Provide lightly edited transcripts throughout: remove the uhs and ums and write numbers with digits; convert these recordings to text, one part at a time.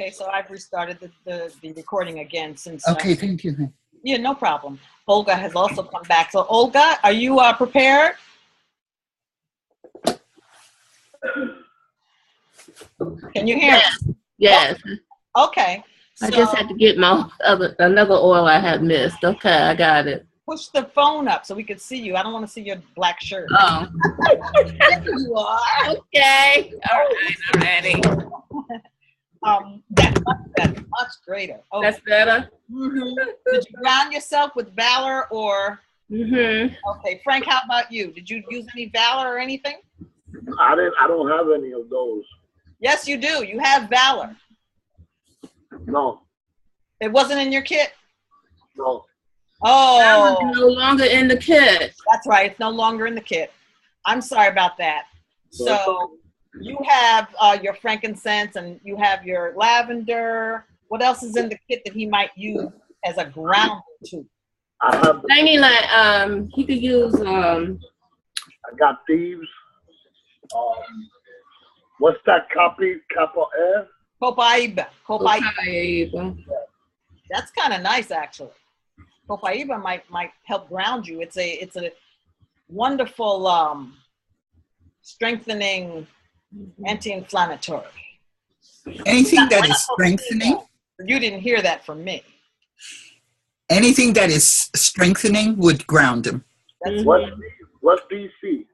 Okay, so I've restarted the recording again since. Okay, thank you. Yeah, no problem. Olga has also come back. So Olga, are you prepared? Can you hear me? Yes. Okay. I just had to get my another oil I had missed. Okay, I got it. Push the phone up so we can see you. I don't want to see your black shirt. Oh. There you are. Okay. All right, I'm ready. That's much better, much greater. Okay. That's better? Mm-hmm. Did you ground yourself with valor or? Mm-hmm. Okay, Frank, how about you? Did you use any valor or anything? I don't have any of those. Yes, you do. You have valor. No. It wasn't in your kit? No. Oh. No longer in the kit. That's right. It's no longer in the kit. I'm sorry about that. So you have your frankincense and you have your lavender. What else is in the kit that he might use as a grounding tool? I have. I mean, like, he could use. I got thieves. What's that? Copaiba. Copaiba. That's kind of nice, actually. Copaiba might help ground you. It's a wonderful strengthening anti-inflammatory. Anything that is strengthening? You didn't hear that from me. Anything that is strengthening would ground him. What's DC?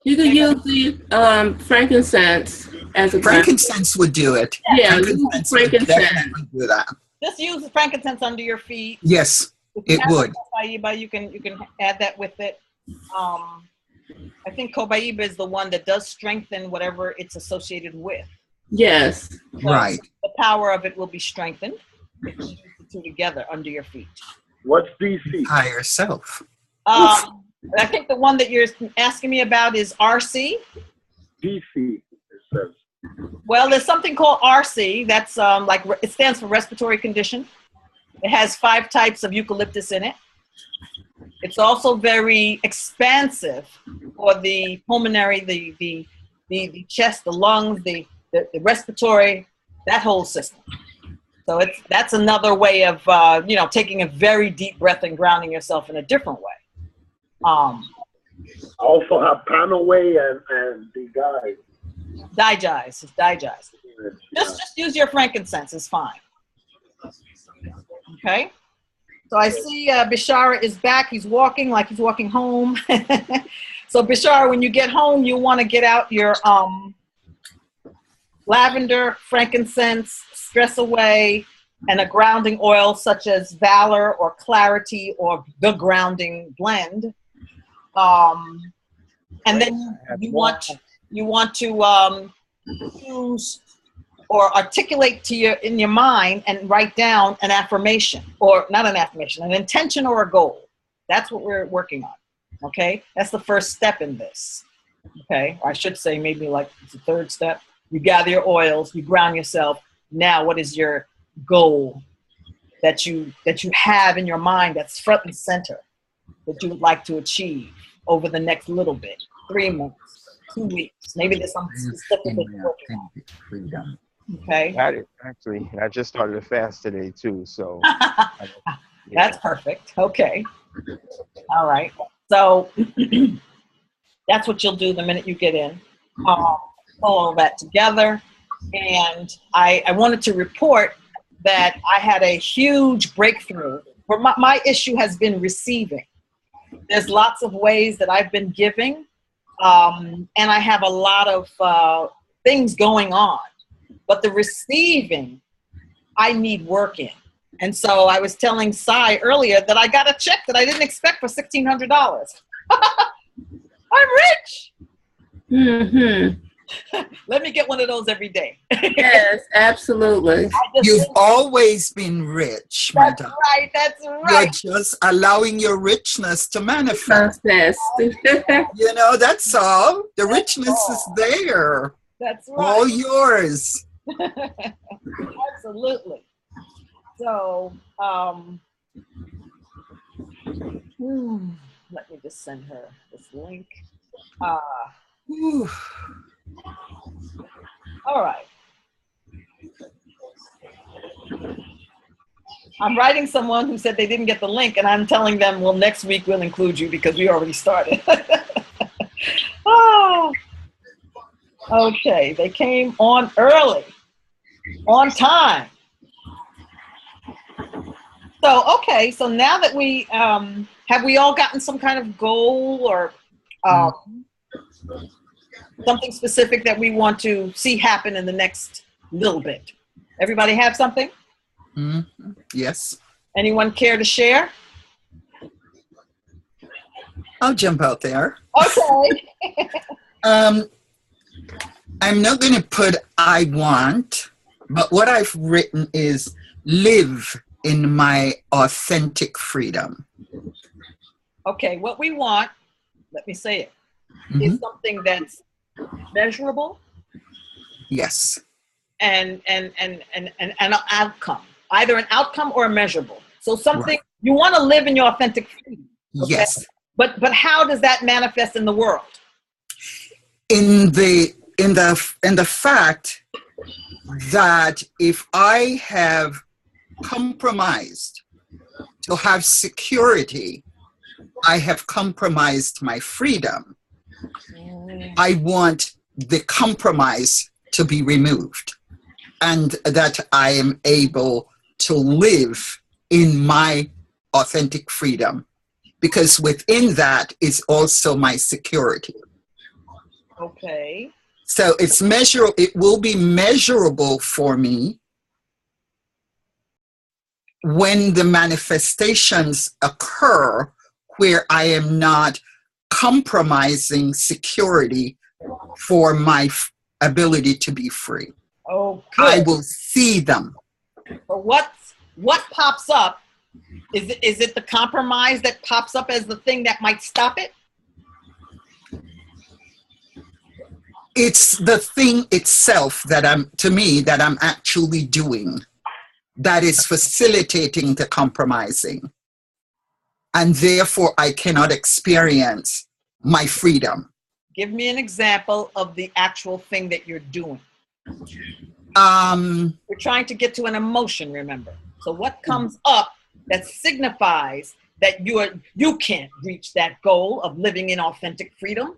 You could use the frankincense as a frankincense would do it. Yeah, frankincense would definitely do that. Just use the frankincense under your feet. Yes, it would. Copaiba, you can add that with it. I think Copaiba is the one that does strengthen whatever it's associated with. Yes. So right. The power of it will be strengthened if you use the two together under your feet. What's DC? Higher self. I think the one that you're asking me about is RC. DC, it says. Well, there's something called RC. That's like it stands for respiratory condition. It has 5 types of eucalyptus in it. It's also very expansive for the pulmonary, the chest, the lungs, the respiratory, that whole system. So that's another way of taking a very deep breath and grounding yourself in a different way. I also have Panaway and the Digize. It's Digize. Just use your frankincense. It's fine. Okay. So I see Bishara is back. He's walking like he's walking home. So Bishara, when you get home, you want to get out your lavender, frankincense, stress away, and a grounding oil such as Valor or Clarity or the grounding blend. And then you want to choose or articulate in your mind and write down an affirmation, or not an affirmation, an intention or a goal. That's what we're working on. Okay, that's the first step in this. Okay, or I should say maybe like it's the third step. You gather your oils, you ground yourself. Now, what is your goal that you have in your mind that's front and center that you would like to achieve over the next little bit? 3 months, 2 weeks, maybe there's some specific that you're working on. Okay. I just started a fast today too, so. That's perfect. Okay. All right. So that's what you'll do the minute you get in. Pull all that together. And I wanted to report that I had a huge breakthrough. For my issue has been receiving. There's lots of ways that I've been giving, and I have a lot of things going on. But the receiving, I need work in. And so I was telling Sai earlier that I got a check that I didn't expect for $1,600. I'm rich. Mm-hmm. Let me get one of those every day. Yes, absolutely. You've always been rich, That's madam. right. That's right. You're just allowing your richness to manifest. That's that's all. The richness is there. That's right. All yours. Absolutely. So, let me just send her this link. All right. I'm writing someone who said they didn't get the link, and I'm telling them, well, next week we'll include you because we already started. Oh, okay. They came on early, on time. So, okay. So now that we, have we all gotten some kind of goal or something specific that we want to see happen in the next little bit? Everybody have something? Mm-hmm. Yes. Anyone care to share? I'll jump out there. Okay. I'm not going to put I want, but what I've written is live in my authentic freedom. Okay, what we want, let me say it, is something that's measurable. Yes. And an outcome, either an outcome or a measurable. So something, Right. You want to live in your authentic freedom. Okay? Yes. But how does that manifest in the world? In the fact that if I have compromised to have security, I have compromised my freedom. I want the compromise to be removed, and that I am able to live in my authentic freedom, because within that is also my security. Okay. So it's measurable. It will be measurable for me when the manifestations occur where I am not compromising security for my ability to be free. Oh, good. I will see them. So what pops up? Is it the compromise that pops up as the thing that might stop it? It's the thing itself that I'm actually doing that is facilitating the compromising. And therefore I cannot experience my freedom. Give me an example of the actual thing that you're doing. We're trying to get to an emotion, remember. So what comes up that signifies that you can't reach that goal of living in authentic freedom?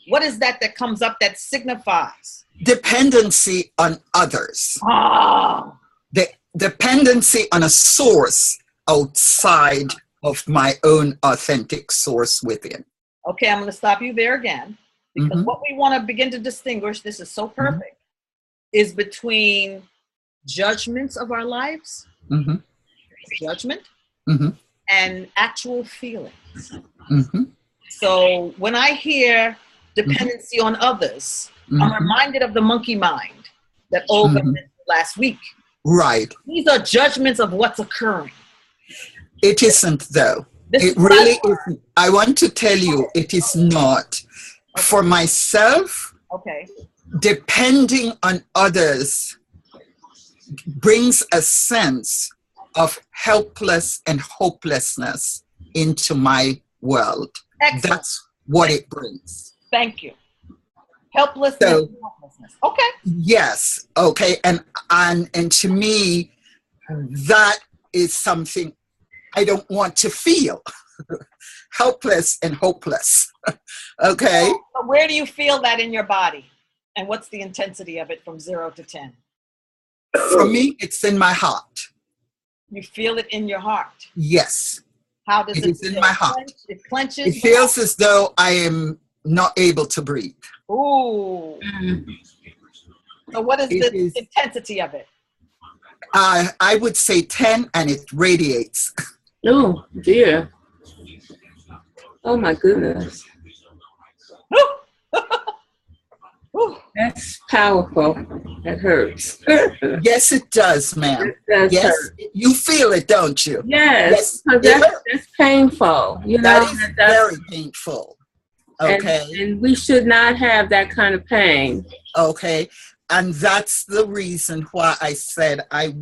What is that comes up that signifies? Dependency on others. Ah. The dependency on a source outside of my own authentic source within. Okay, I'm going to stop you there again. Because what we want to begin to distinguish, this is so perfect, is between judgments of our lives, judgment, and actual feelings. So when I hear dependency on others, I'm reminded of the monkey mind that Olga mentioned last week. Right. These are judgments of what's occurring. It isn't, though. It really isn't. I want to tell you, it is not. Okay. For myself, depending on others brings a sense of helpless and hopelessness into my world. Excellent. That's what it brings. Thank you. Helplessness and hopelessness. Okay. Yes. Okay. And to me, that is something I don't want to feel. Helpless and hopeless. Okay. So where do you feel that in your body? And what's the intensity of it from 0 to 10? For me, it's in my heart. You feel it in your heart? Yes. How does it feel? It is in my heart. It clenches? It feels as though I am not able to breathe. Ooh. So what is the intensity of it? I would say 10, and it radiates. Oh, dear. Oh, my goodness. That's powerful. That hurts. Yes, it does, ma'am. It does hurt. You feel it, don't you? Yes, that's painful. You know, that is very painful. Okay. And we should not have that kind of pain. Okay. And that's the reason why I said I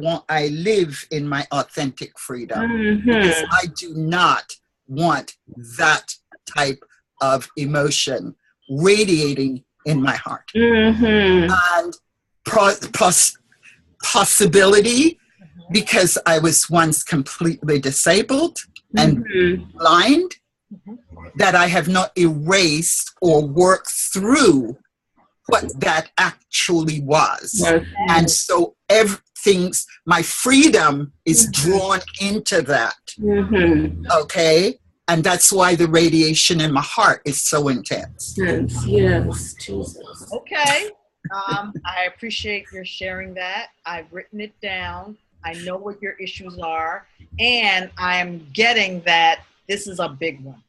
live in my authentic freedom. Because I do not want that type of emotion radiating in my heart. And possibility because I was once completely disabled and blind, that I have not erased or worked through what that actually was. And so everything's, my freedom is drawn into that. Okay? And that's why the radiation in my heart is so intense. Yes, Jesus. Okay. I appreciate your sharing that. I've written it down. I know what your issues are. And I'm getting that this is a big one.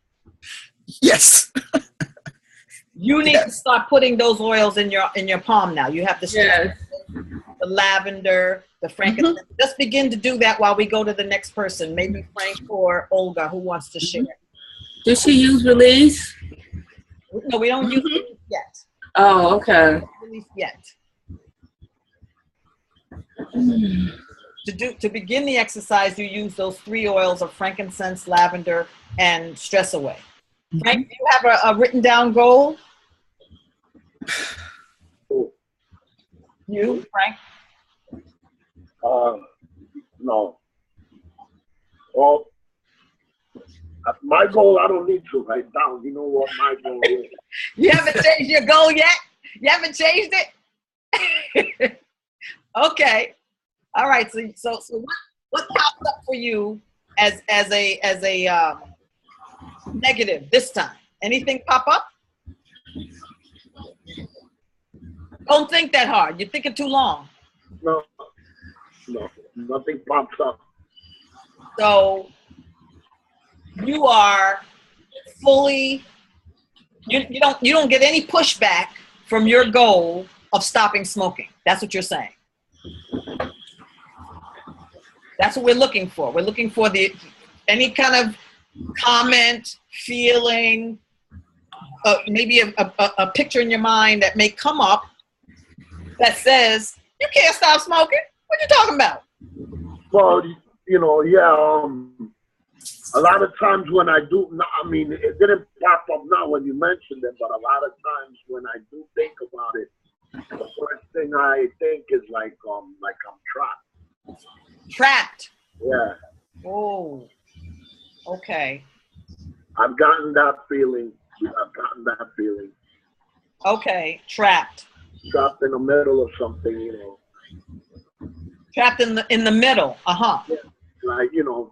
Yes. You need to start putting those oils in your palm now. You have the the lavender, the frankincense. Just begin to do that while we go to the next person. Maybe Frank or Olga who wants to share. Did she use release? No, we don't use release yet. Oh, okay. Release yet. To begin the exercise, you use those 3 oils of frankincense, lavender, and stress away. Frank, do you have a written down goal? You, Frank? No. Well, my goal, I don't need to write down. You know what my goal is. You haven't changed your goal yet? You haven't changed it? Okay. All right. So what popped up for you as a negative this time? Anything pop up? Don't think that hard. You're thinking too long. No, nothing pops up. So you are fully. You don't get any pushback from your goal of stopping smoking. That's what you're saying. That's what we're looking for. We're looking for any kind of comment, feeling, maybe a picture in your mind that may come up that says, you can't stop smoking. What are you talking about? Well, you know, a lot of times when I do, I mean, it didn't pop up now when you mentioned it, but a lot of times when I do think about it, the first thing I think is like I'm trapped. Trapped? Yeah. Oh, okay. I've gotten that feeling. Okay, trapped. Trapped in the middle of something, you know. Trapped in the middle. Yeah. Like, you know,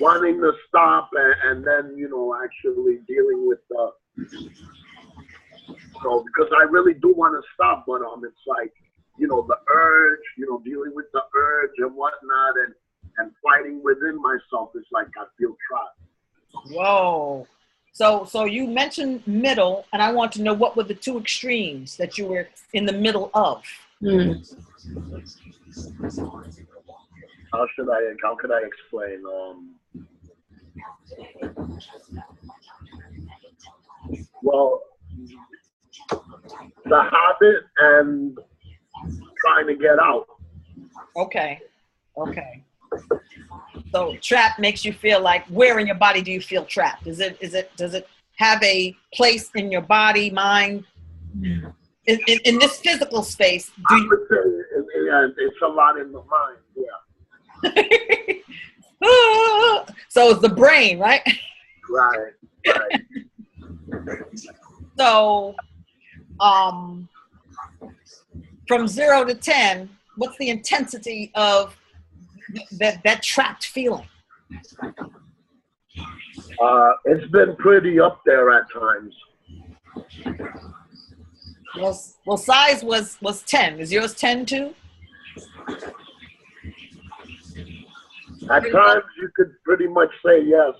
wanting to stop and then, you know, actually dealing with because I really do want to stop, but it's like, you know, the urge, you know, dealing with the urge and whatnot and fighting within myself. It's like I feel trapped. Whoa. So you mentioned middle, and I want to know what were the 2 extremes that you were in the middle of? How could I explain? Well, the habit and trying to get out. Okay. So trapped makes you feel like, where in your body do you feel trapped? Does it have a place in your body, mind? In this physical space, it's a lot in the mind, yeah. So it's the brain, right? Right. So, from 0 to 10, what's the intensity of that trapped feeling? It's been pretty up there at times. Well, size was 10. Is yours 10 too? At times, you could pretty much say yes.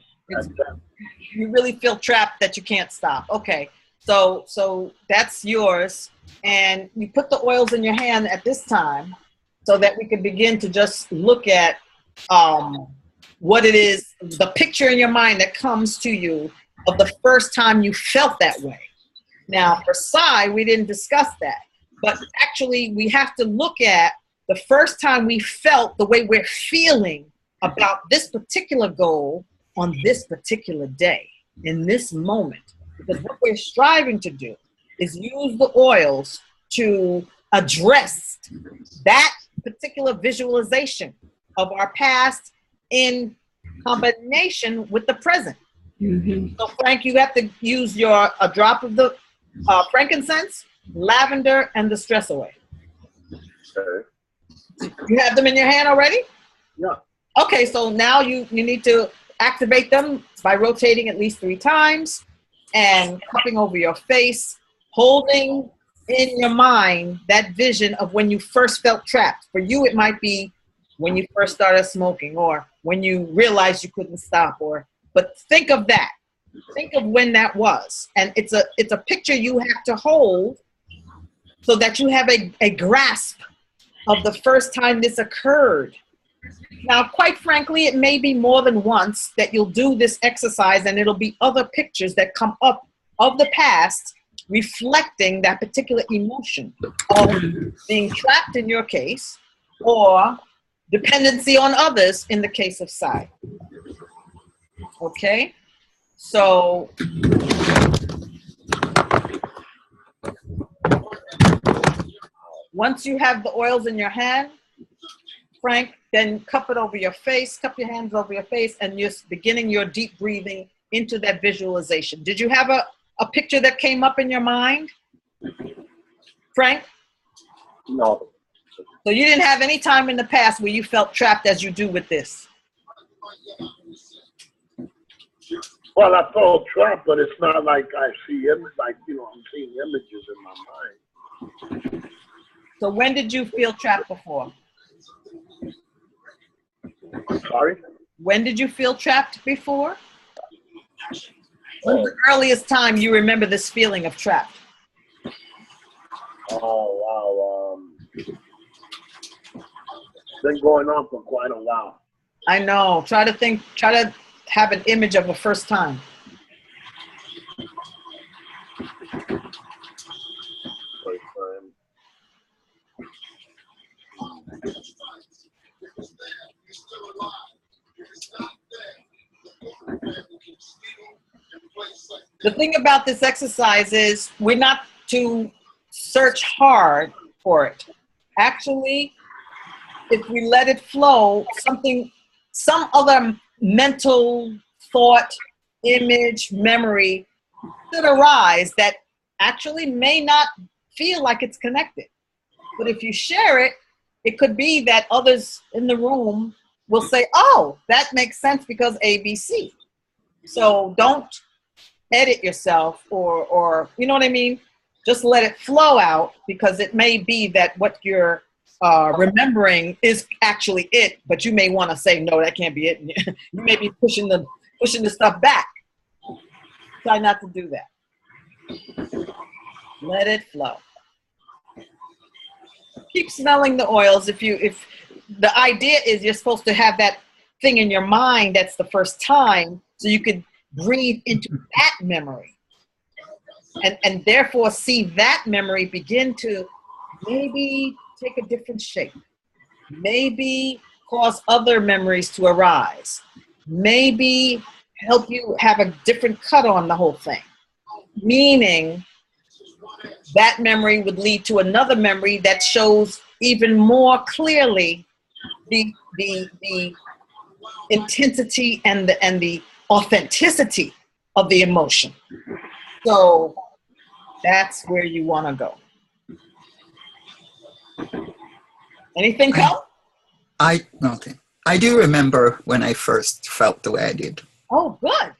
You really feel trapped that you can't stop. Okay, so that's yours, and you put the oils in your hand at this time, so that we can begin to just look at what it is, the picture in your mind that comes to you of the first time you felt that way. Now, for Sai, we didn't discuss that, but actually we have to look at the first time we felt the way we're feeling about this particular goal on this particular day, in this moment. Because what we're striving to do is use the oils to address that particular visualization of our past in combination with the present. Mm-hmm. So Frank, you have to use a drop of the frankincense, lavender, and the stress away. Okay. You have them in your hand already? Yeah. Okay, so now you need to activate them by rotating at least 3 times and cupping over your face, holding in your mind that vision of when you first felt trapped. For you, it might be when you first started smoking, or when you realized you couldn't stop, but think of that. Think of when that was. And it's a picture you have to hold so that you have a grasp of the first time this occurred. Now, quite frankly, it may be more than once that you'll do this exercise, and it'll be other pictures that come up of the past reflecting that particular emotion of being trapped in your case, or dependency on others in the case of Sai. Okay? So once you have the oils in your hand, Frank, then cup it over your face, cup your hands over your face, and you're beginning your deep breathing into that visualization. Did you have a picture that came up in your mind, Frank? No. So you didn't have any time in the past where you felt trapped as you do with this? Well, I felt trapped, but it's not like I see him, like, I'm seeing images in my mind. So when did you feel trapped before? Sorry? When did you feel trapped before? When's the earliest time you remember this feeling of trapped? Oh, wow. It's been going on for quite a while. I know. Try to have an image of the first time. First time. The thing about this exercise is we're not to search hard for it. Actually, if we let it flow, some other mental thought, image, memory could arise that actually may not feel like it's connected. But if you share it, it could be that others in the room will say, oh, that makes sense because ABC. So don't edit yourself or you know what I mean? Just let it flow out, because it may be that what you're remembering is actually it, but you may want to say, no, that can't be it. You may be pushing the stuff back. Try not to do that. Let it flow. Keep smelling the oils. If the idea is you're supposed to have that thing in your mind that's the first time, so you could breathe into that memory, and therefore see that memory begin to maybe take a different shape, maybe cause other memories to arise, maybe help you have a different cut on the whole thing, meaning that memory would lead to another memory that shows even more clearly the intensity and the authenticity of the emotion. So that's where you want to go. Anything else? Okay. I do remember when I first felt the way I did. Oh, good.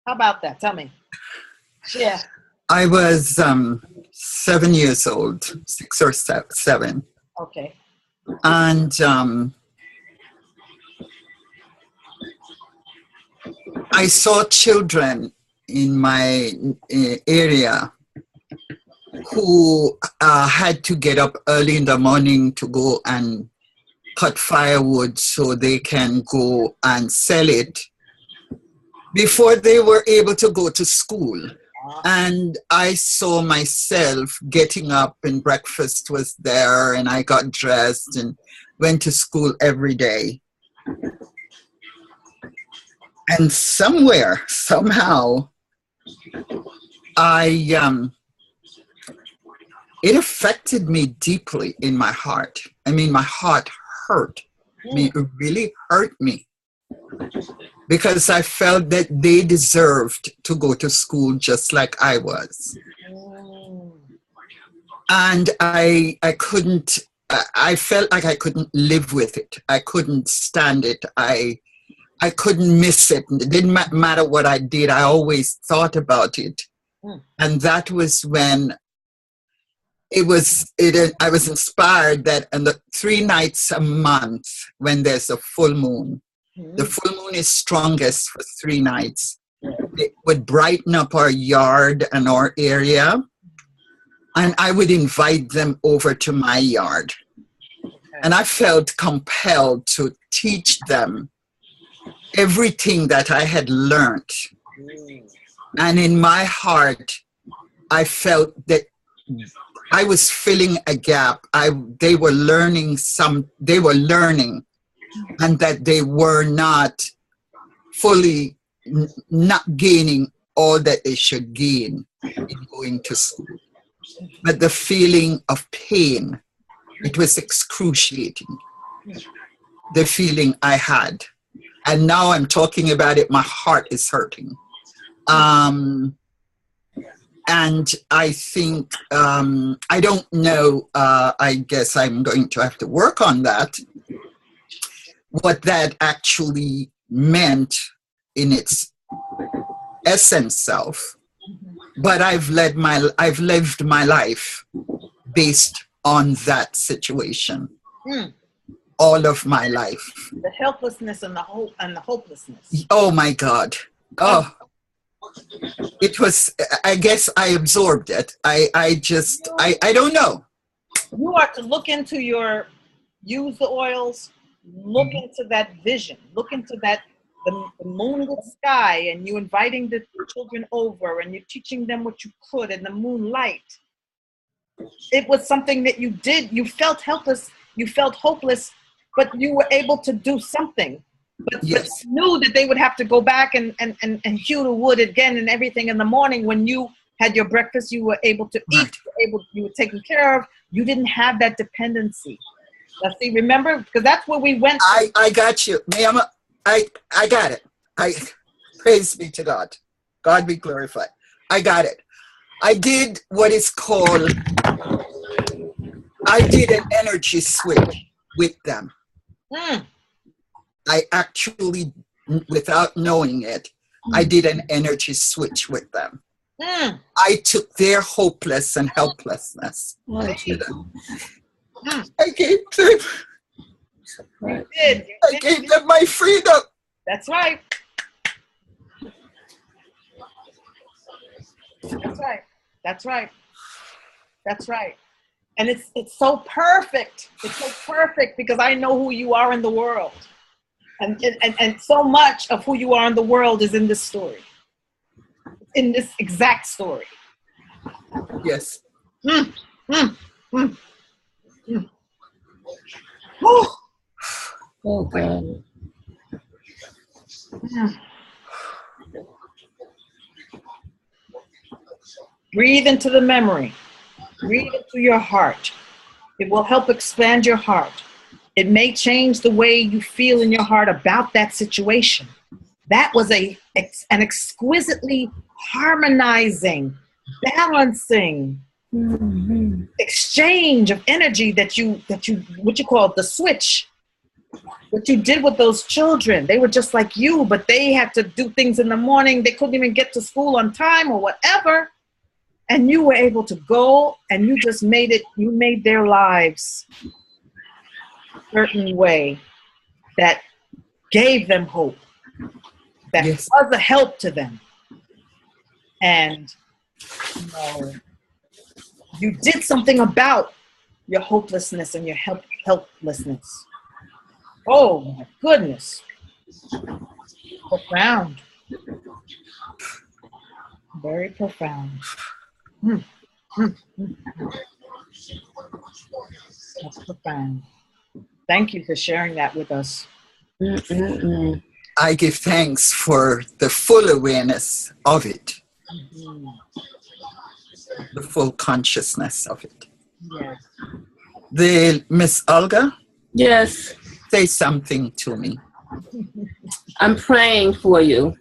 How about that? Tell me. Yeah. I was 7 years old, 6 or 7. Okay. And I saw children in my area who had to get up early in the morning to go and cut firewood so they can go and sell it before they were able to go to school. And I saw myself getting up, and breakfast was there, and I got dressed and went to school every day. And somewhere, somehow, it affected me deeply in my heart. I mean, my heart hurt. I mean, it really hurt me because I felt that they deserved to go to school just like I was. And I couldn't, I felt like I couldn't live with it. I couldn't stand it. I couldn't miss it. It didn't matter what I did. I always thought about it. And that was when I was inspired that on the 3 nights a month, when there's a full moon, the full moon is strongest for 3 nights. It would brighten up our yard and our area. And I would invite them over to my yard. And I felt compelled to teach them everything that I had learned. And in my heart, I felt that I was filling a gap. They were learning, and that they were not fully, not gaining all that they should gain in going to school. But the feeling of pain, it was excruciating, the feeling I had. And now I'm talking about it, my heart is hurting. And I think, I don't know, I guess I'm going to have to work on that, what that actually meant in its essence self. But I've lived my life based on that situation. All of my life. The helplessness and the hopelessness. Oh my God. Oh. It was, I guess I absorbed it. I don't know. You are to look into use the oils, look into that vision, look into that, the moonlit sky, and you inviting the children over and you're teaching them what you could in the moonlight. It was something that you did. You felt helpless, you felt hopeless, but you were able to do something. But you knew that they would have to go back and hew the wood again and everything in the morning. When you had your breakfast, you were able to eat, you were taken care of. You didn't have that dependency. Let's see, remember? Because that's where we went. I got you, ma'am. I got it. Praise be to God. God be glorified. I got it. I did what is called, I did an energy switch with them. I actually, without knowing it, I did an energy switch with them. I took their hopeless and helplessness. I gave them. I gave them my freedom. That's right. That's right. That's right. That's right. And it's so perfect. It's so perfect because I know who you are in the world. And so much of who you are in the world is in this story. In this exact story. Yes. Oh, God. Breathe into the memory. Breathe into your heart. It will help expand your heart. It may change the way you feel in your heart about that situation. That was an exquisitely harmonizing, balancing exchange of energy that you what you call it, the switch. What you did with those children. They were just like you, but they had to do things in the morning. They couldn't even get to school on time or whatever. And you were able to go and you just made it, you made their lives a certain way that gave them hope, that was a help to them. And you did something about your hopelessness and your helplessness. Oh my goodness. Profound. Very profound. That's profound. Thank you for sharing that with us. I give thanks for the full awareness of it. The full consciousness of it. Yes. Miss Olga? Yes. Say something to me. I'm praying for you.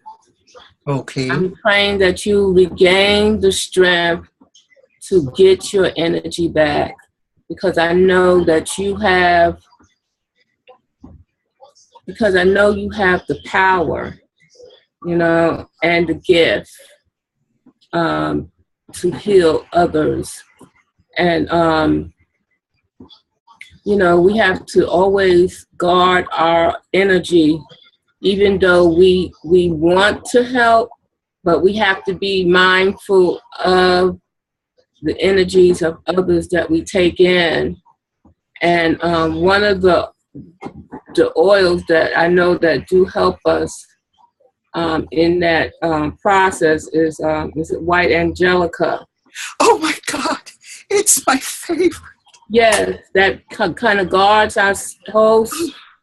Okay. I'm praying that you regain the strength to get your energy back, because I know that you have, the power, and the gift to heal others. And, we have to always guard our energy, even though we want to help, but we have to be mindful of the energies of others that we take in. And one of the oils that I know that do help us in that process is it white angelica? Oh my God, it's my favorite. Yes, that kind of guards our whole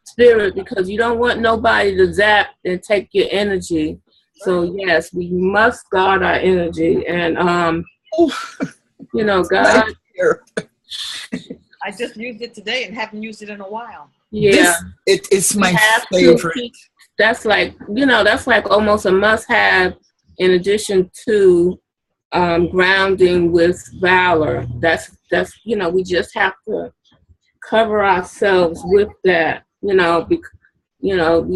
spirit, because you don't want nobody to zap and take your energy. So yes, we must guard our energy. And God. I just used it today and haven't used it in a while. Yeah, it is my favorite. That's like almost a must-have, in addition to grounding with valor. That's we just have to cover ourselves with that. We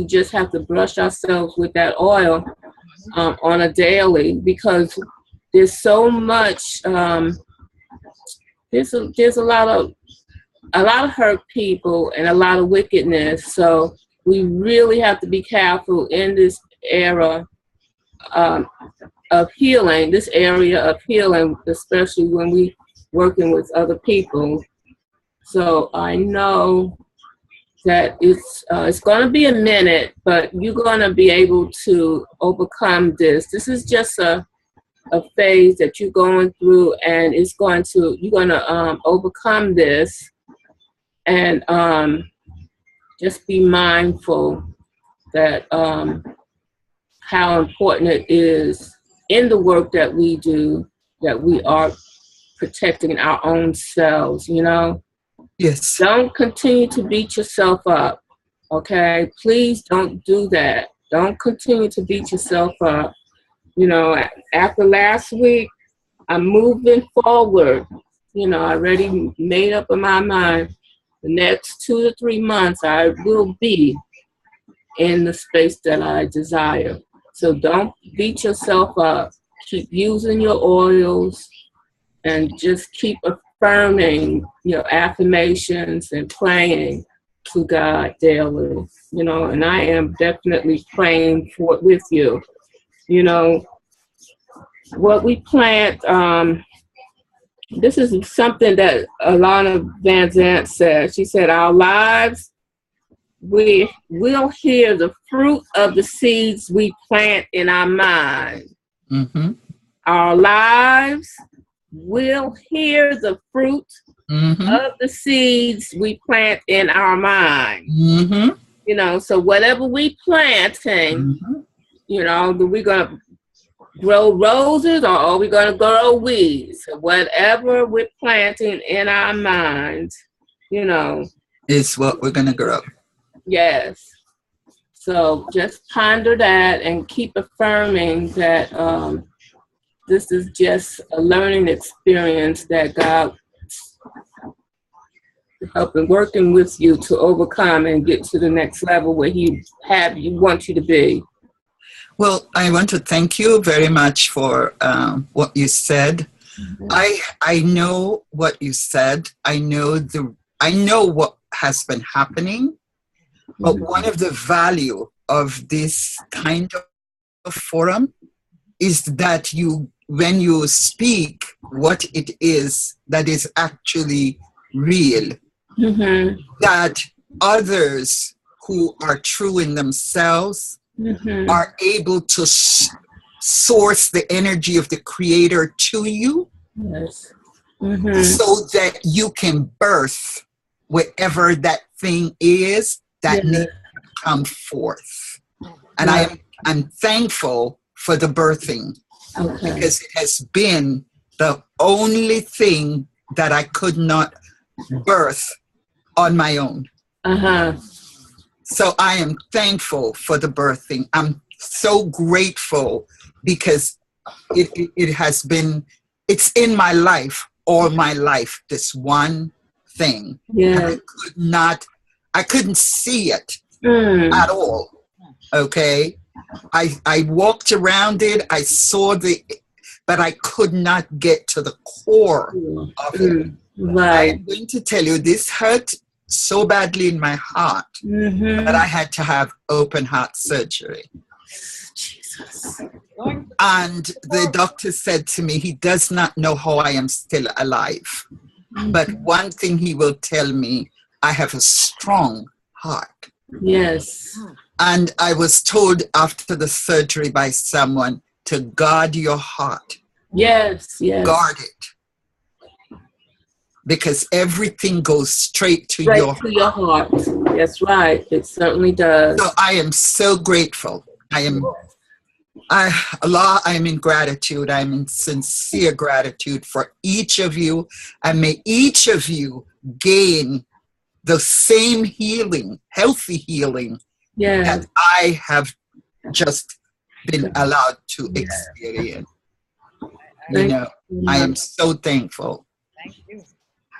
just have to brush ourselves with that oil on a daily, because there's so much. There's a lot of hurt people and a lot of wickedness. So we really have to be careful in this era of healing, this area of healing, especially when we working with other people. So I know that it's going to be a minute, but you're going to be able to overcome this. This is just a phase that you're going through, and you're going to overcome this. And just be mindful that how important it is in the work that we do, that we are protecting our own selves, Yes. Don't continue to beat yourself up, okay? Please don't do that. Don't continue to beat yourself up. After last week, I'm moving forward. I already made up in my mind. The next 2 to 3 months, I will be in the space that I desire. So don't beat yourself up. Keep using your oils and just keep affirming your affirmations and praying to God daily. And I am definitely praying with you. What we plant, this is something that Alana Van Zant said. She said, our lives, we will hear the fruit of the seeds we plant in our mind. Mm-hmm. Our lives will hear the fruit of the seeds we plant in our mind. Mm-hmm. So whatever we planting, we're going to grow roses, or are we going to grow weeds? Whatever we're planting in our minds, is what we're going to grow. Yes. So just ponder that and keep affirming that this is just a learning experience that God is helping, working with you to overcome and get to the next level where He wants you to be. Well, I want to thank you very much for what you said. I know what you said. I know what has been happening. But one of the value of this kind of forum is that when you speak what it is that is actually real, that others who are true in themselves are able to source the energy of the Creator to you, so that you can birth whatever that thing is that needs to come forth. And I'm thankful for the birthing, because it has been the only thing that I could not birth on my own. So I am thankful for the birthing. I'm so grateful because it has been, it's in my life, all my life, this one thing. Yeah. And I couldn't see it at all. Okay. I walked around it. I saw but I could not get to the core of it. Right. I'm going to tell you, this hurt so badly in my heart that I had to have open heart surgery. Jesus. And the doctor said to me, he does not know how I am still alive. But one thing he will tell me, I have a strong heart. Yes. And I was told after the surgery by someone to guard your heart. Yes, yes. Guard it. Because everything goes straight to your heart. That's right. It certainly does. So I am so grateful. Allah, I'm in gratitude. I'm in sincere gratitude for each of you. And may each of you gain the same healing, healthy healing that I have just been allowed to experience. I am so thankful. Thank you.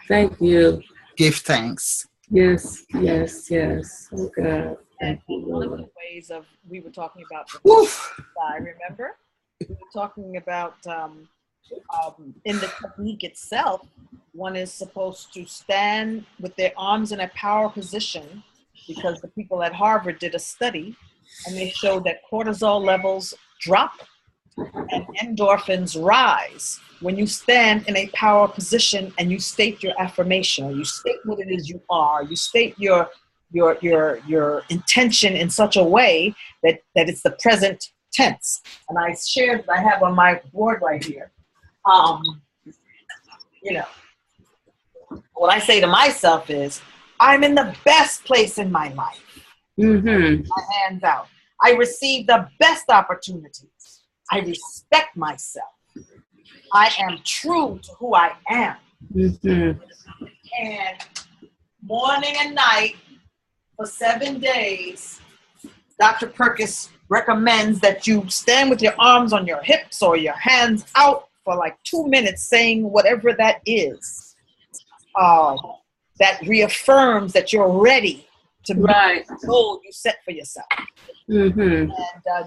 Thank you. Give thanks. Yes, yes, yes. Oh God. And one of the ways we were talking about, I remember, we were talking about in the technique itself, one is supposed to stand with their arms in a power position, because the people at Harvard did a study and they showed that cortisol levels drop and endorphins rise when you stand in a power position and you state your affirmation, or you state what it is you are, you state your intention in such a way that it's the present tense. And I have on my board right here, what I say to myself is, I'm in the best place in my life. My hands out. I receive the best opportunities. I respect myself. I am true to who I am. And morning and night for 7 days, Dr. Perkis recommends that you stand with your arms on your hips or your hands out for like 2 minutes, saying whatever that is. That reaffirms that you're ready to meet the goal you set for yourself. And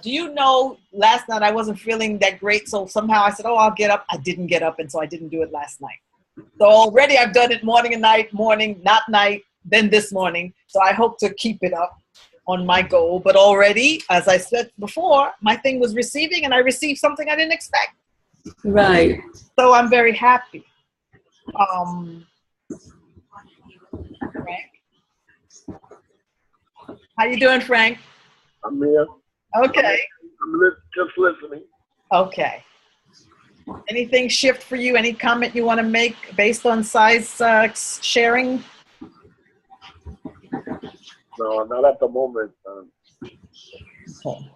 do you know, last night I wasn't feeling that great, so somehow I said, I'll get up. I didn't get up, and so I didn't do it last night. So already I've done it morning and night, morning, not night, then this morning. So I hope to keep it up on my goal. But already, as I said before, my thing was receiving, and I received something I didn't expect. Right. So I'm very happy. Frank? How you doing, Frank? I'm here. Okay. I'm just listening. Okay. Anything shift for you? Any comment you want to make based on Sai's sharing? No, not at the moment. Okay.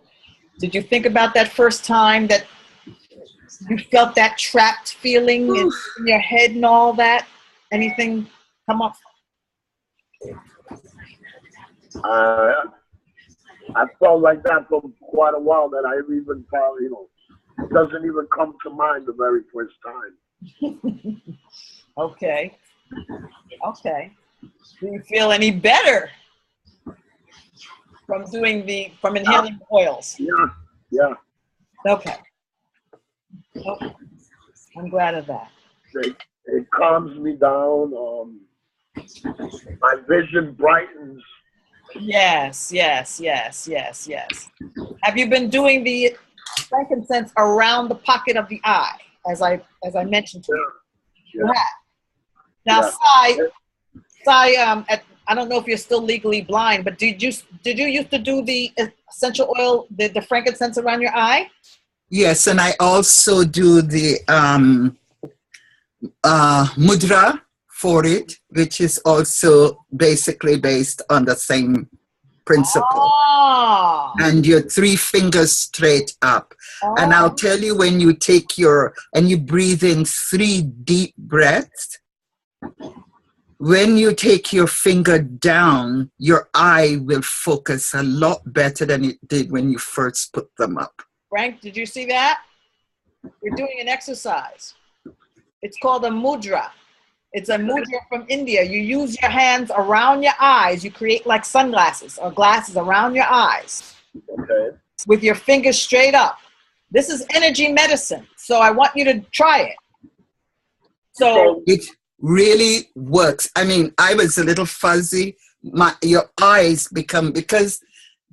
Did you think about that first time that you felt that trapped feeling in your head and all that? Anything come up? I felt like that for quite a while, that I even probably, it doesn't even come to mind the very first time. Okay. Okay. Do you feel any better from inhaling the oils? Yeah. Okay. I'm glad of that. It calms me down. My vision brightens. Yes. Have you been doing the frankincense around the pocket of the eye, as I mentioned to you? Yeah. You have. Now, Sai, I don't know if you're still legally blind, but did you used to do the essential oil, the frankincense around your eye? Yes, and I also do the mudra for it, which is also basically based on the same principle. Oh. And your 3 fingers straight up. Oh. And I'll tell you, when you take and you breathe in 3 deep breaths, when you take your finger down, your eye will focus a lot better than it did when you first put them up. Frank, did you see that? You're doing an exercise. It's called a mudra. It's a mudra from India. You use your hands around your eyes. You create like sunglasses or glasses around your eyes. Okay. With your fingers straight up. This is energy medicine. So I want you to try it. So it really works. I mean, I was a little fuzzy. Your eyes become, because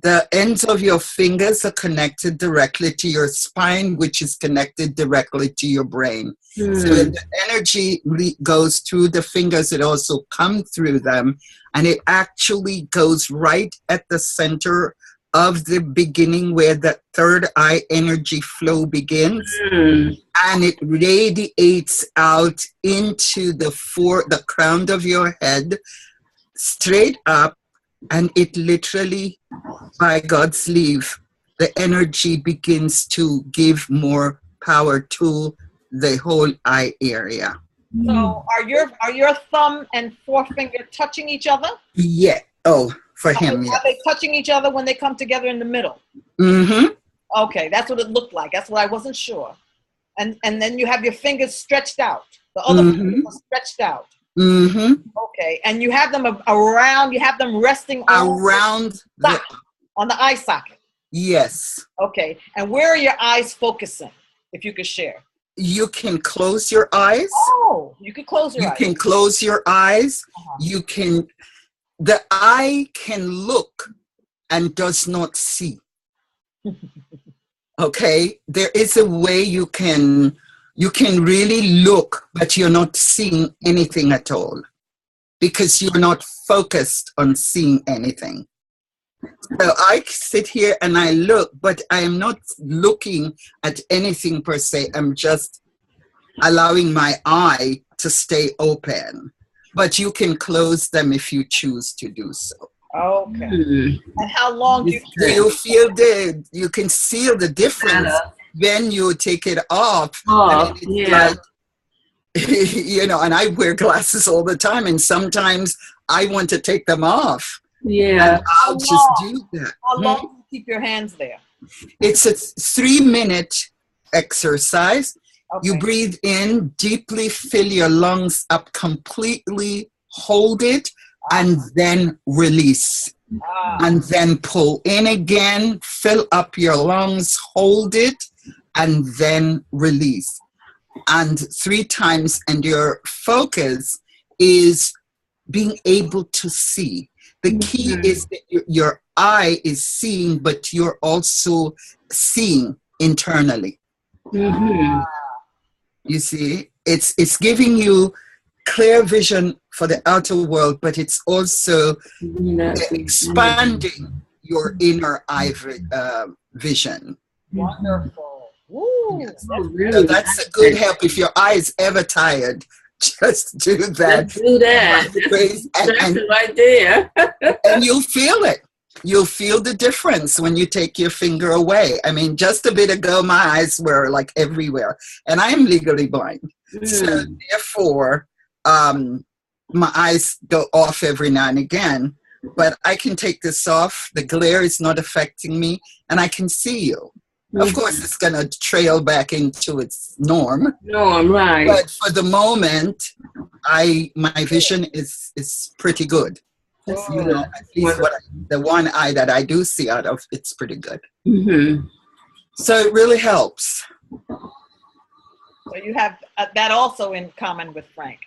the ends of your fingers are connected directly to your spine, which is connected directly to your brain. So when the energy goes through the fingers, it also comes through them, and it actually goes right at the center of the beginning where the third eye energy flow begins, and it radiates out into the crown of your head, straight up, and it literally, by God's leave, the energy begins to give more power to the whole eye area. So are your thumb and forefinger touching each other? Yeah. Oh, for him, yeah. Are they touching each other when they come together in the middle? Mm-hmm. Okay, that's what it looked like. That's what I wasn't sure. And then you have your fingers stretched out. The other fingers are stretched out. Mm-hmm. Okay, and you have them around, you have them resting around on the eye socket. Yes. Okay, and where are your eyes focusing, if you could share? You can close your eyes. Oh, you can close your eyes. You can close your eyes. You can, the eye can look and does not see. Okay, there is a way you can really look, but you're not seeing anything at all because you're not focused on seeing anything. So I sit here and I look, but I am not looking at anything per se. I'm just allowing my eye to stay open, but you can close them if you choose to do so. Okay. And how long do you feel you can feel the difference when you take it off. Oh, yeah. Like, you know, and I wear glasses all the time, and sometimes I want to take them off. Yeah. And I'll just do that. How long do you keep your hands there? It's a 3-minute exercise. Okay. You breathe in, deeply fill your lungs up completely, hold it, and then release. And then pull in again, fill up your lungs, hold it, and then release. And 3 times, and your focus is being able to see. The key is that your eye is seeing, but you're also seeing internally. You see, it's giving you clear vision for the outer world, but it's also expanding your inner eye vision. Wonderful. Woo, yes. So that's a good help. If your eye is ever tired, just do that. Just do that. That's right there. And you'll feel it. You'll feel the difference when you take your finger away. I mean, just a bit ago, my eyes were like everywhere, and I am legally blind. So therefore, my eyes go off every now and again, but I can take this off. The glare is not affecting me, and I can see you. Of course, it's going to trail back into its norm. Right. But for the moment, my vision is pretty good. You know, at least the one eye that I do see out of, it's pretty good. So it really helps. So you have that also in common with Frank.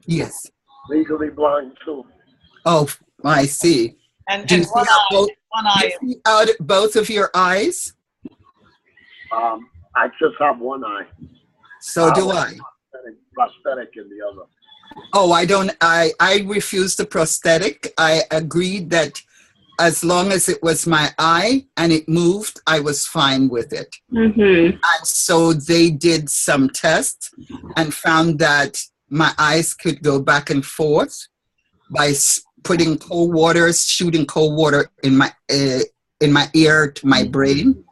Yes. Legally blind too. Oh, I see. And do you one see eye. See out both of your eyes? I just have one eye. So do I. Prosthetic in the other. Oh, I don't. I refuse the prosthetic. I agreed that as long as it was my eye and it moved, I was fine with it. And so they did some tests and found that my eyes could go back and forth by putting cold water, shooting cold water in my ear to my brain,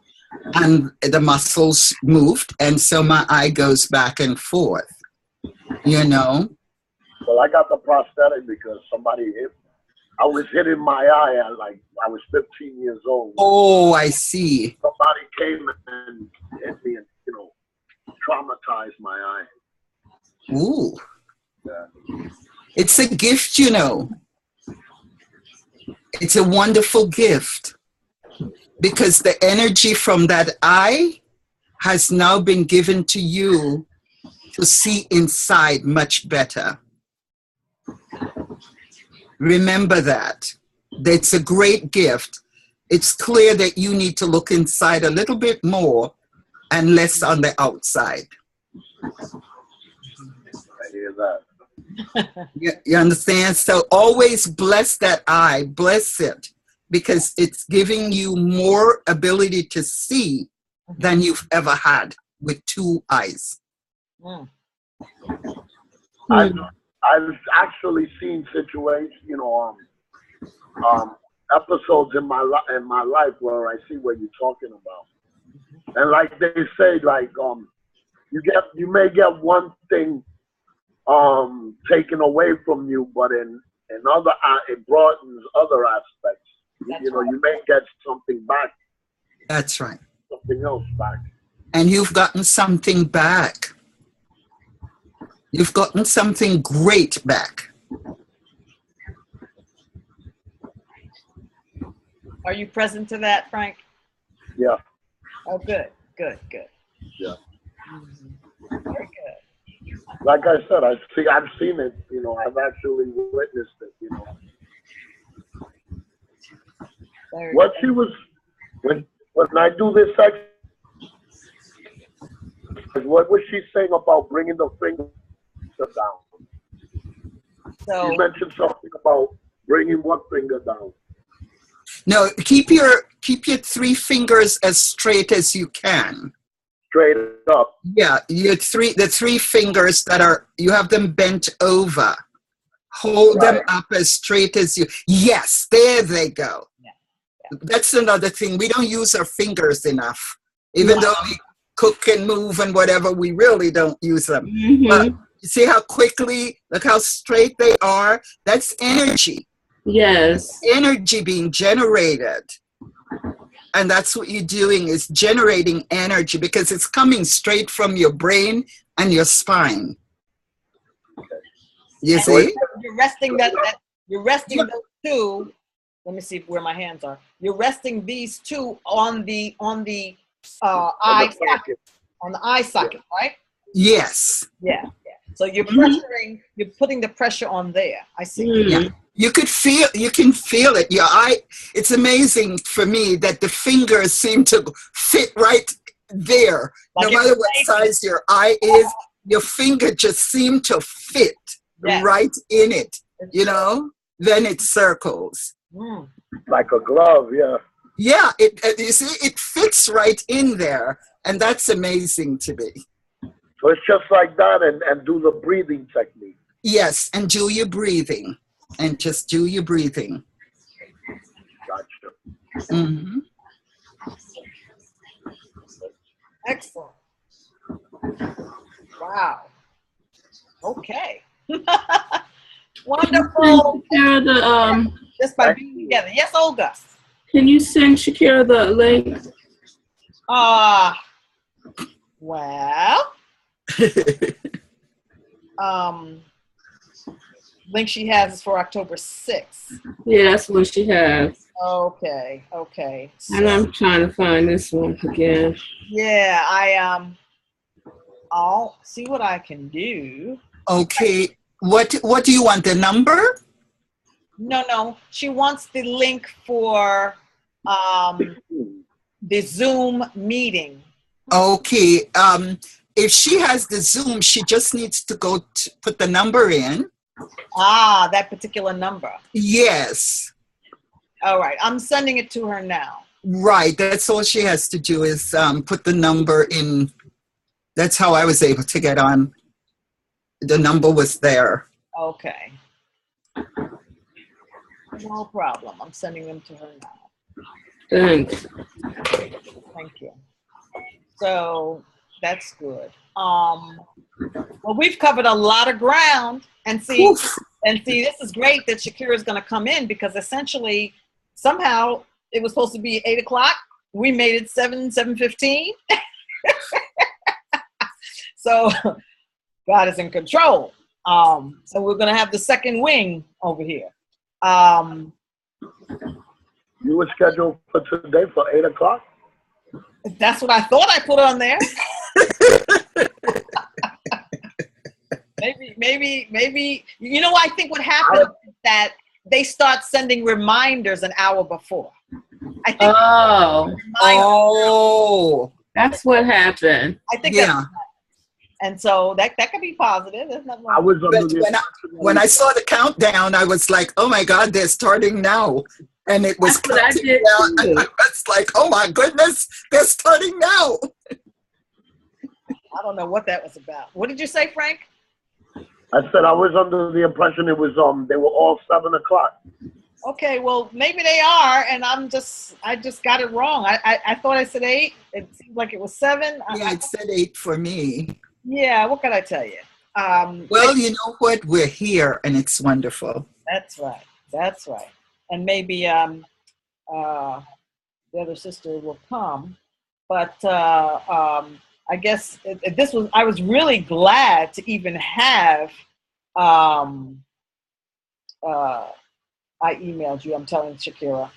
and the muscles moved, and so my eye goes back and forth. You know. Well, I got the prosthetic because somebody hit. I was hitting my eye at like I was 15 years old. Oh, I see. Somebody came and hit me and traumatized my eye. Ooh. Yeah. It's a gift, you know. It's a wonderful gift because the energy from that eye has now been given to you to see inside much better. Remember that. That's a great gift. It's clear that you need to look inside a little bit more and less on the outside. I hear that. You understand? So always bless that eye, bless it, because it's giving you more ability to see than you've ever had with two eyes. Mm. I've actually seen situations, episodes in my life where I see what you're talking about, and like they say, like you may get one thing taken away from you, but in other it broadens other aspects. You may get something back. That's right. Something else back. And you've gotten something back. You've gotten something great back. Are you present to that, Frank? Yeah. Oh, good. Yeah. Very good. Like I said, I've seen it. I've actually witnessed it. What she was when I do this exercise, what was she saying about bringing the finger down? So you mentioned something about bringing what finger down? No, keep your 3 fingers as straight as you can. Straight up. Yeah, the 3 fingers you have them bent over. Hold them up as straight as you. Yes, there they go. Yeah. That's another thing. We don't use our fingers enough. Even though we cook and move and whatever, we really don't use them. Mm-hmm. But you see how quickly, look how straight they are? That's energy. Yes. Energy being generated. And that's what you're doing, is generating energy, because it's coming straight from your brain and your spine. You see? You're resting you're resting those two. Let me see where my hands are. You're resting these two on the eye socket. On the eye socket, right? Yes. Yeah. So you're pressuring, you're putting the pressure on there. I see. Yeah. You can feel it. Your eye, it's amazing for me that the fingers seem to fit right there. No matter what size your eye is, your finger just seems to fit right in it, then it circles. Like a glove, yeah. Yeah, you see, it fits right in there, and that's amazing to me. So it's just like that, and do the breathing technique. Yes, and do your breathing. And just do your breathing. Gotcha. Mm-hmm. Excellent. Wow. Okay. Wonderful. Shakira, just by being together. Yes, Olga. Can you send Shakira the link? Well. Link she has is for October 6th. Yeah, that's what she has. Okay. So, and I'm trying to find this one again. Yeah, I'll see what I can do. Okay. What do you want? The number? No. She wants the link for the Zoom meeting. Okay. If she has the Zoom, she just needs to go put the number in. That particular number. Yes. All right. I'm sending it to her now. Right. That's all she has to do is put the number in. That's how I was able to get on. The number was there. Okay. No problem. I'm sending them to her now. Thanks. Thank you. So that's good. Well, we've covered a lot of ground, and see, this is great that Shakira is going to come in, because essentially, somehow it was supposed to be 8 o'clock. We made it 7:15. So God is in control. So we're going to have the second wing over here. You were scheduled for today for 8 o'clock? That's what I thought I put on there. maybe. You know, I think what happened is that they start sending reminders an hour before. I think. That's what happened. I think that's, and so that could be positive. There's nothing wrong. When I saw the countdown, I was like, "Oh my God, they're starting now!" And it was counting down. And I was like, "Oh my goodness, they're starting now!" I don't know what that was about. What did you say, Frank? I said I was under the impression it was they were all 7 o'clock. Okay, well maybe they are, and I just got it wrong. I thought I said 8. It seemed like it was 7. Yeah, I said 8 for me. Yeah, what can I tell you? Well, you know what? We're here, and it's wonderful. That's right. That's right. And maybe the other sister will come, but I guess I was really glad to even have. I emailed you. I'm telling Shakira.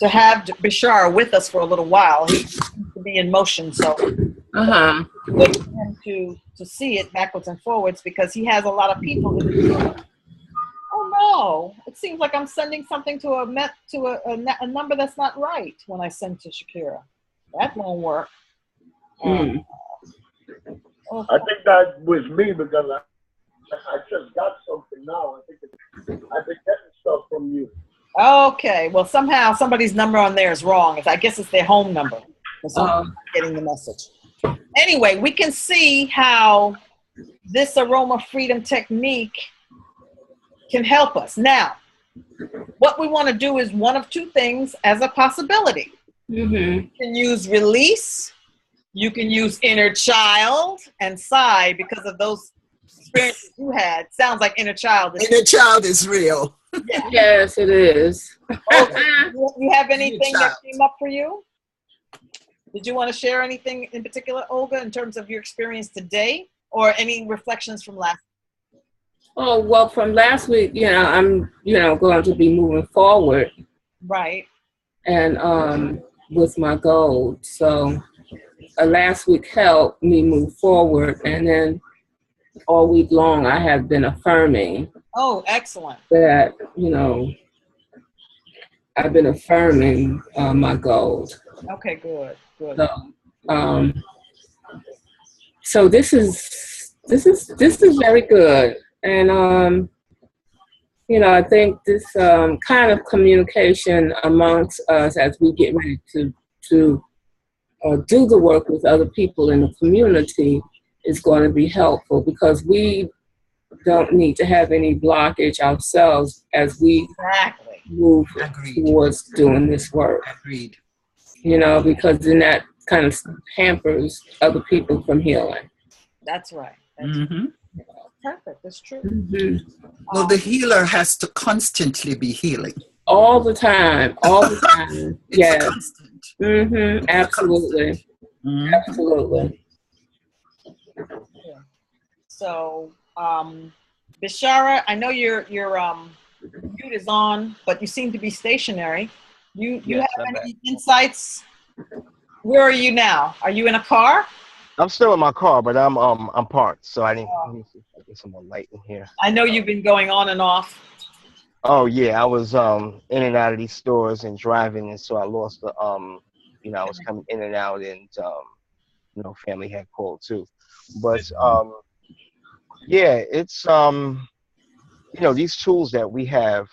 To have Bashar with us for a little while. He seems to be in motion, so good for him to see it backwards and forwards, because he has a lot of people that oh no, it seems like I'm sending something to a number that's not right when I send to Shakira. That won't work. I think that was me, because I just got something now. I've been getting stuff from you. Okay, well somehow somebody's number on there is wrong. I guess it's their home number. So I'm not getting the message. Anyway, we can see how this aroma freedom technique can help us. Now, what we want to do is one of two things as a possibility. You can use release. You can use inner child and sigh, because of those experiences you had. Sounds like inner child. Inner child is real. Yeah. Yes, it is. You have anything that came up for you? Did you want to share anything in particular, Olga, in terms of your experience today, or any reflections from last week? Oh, well, from last week, I'm, going to be moving forward. Right. And with my goal. So last week helped me move forward. And then all week long, I have been affirming. Oh, excellent. That, I've been affirming my goals. Okay, good. So this is very good. And, I think this kind of communication amongst us as we get ready to do the work with other people in the community is going to be helpful, because we don't need to have any blockage ourselves as we move towards doing this work. Agreed. Because then that kind of hampers other people from healing. That's right. Perfect. That's true. Well, the healer has to constantly be healing. All the time. It's constant. Absolutely. Absolutely. Yeah. So, Bishara, I know your mute is on, but you seem to be stationary. You have any insights? Where are you now? Are you in a car? I'm still in my car, but I'm parked, so I need to get some more light in here. I know you've been going on and off. Oh yeah, I was in and out of these stores and driving, and so I lost the I was coming in and out, and family had called too. But yeah, it's these tools that we have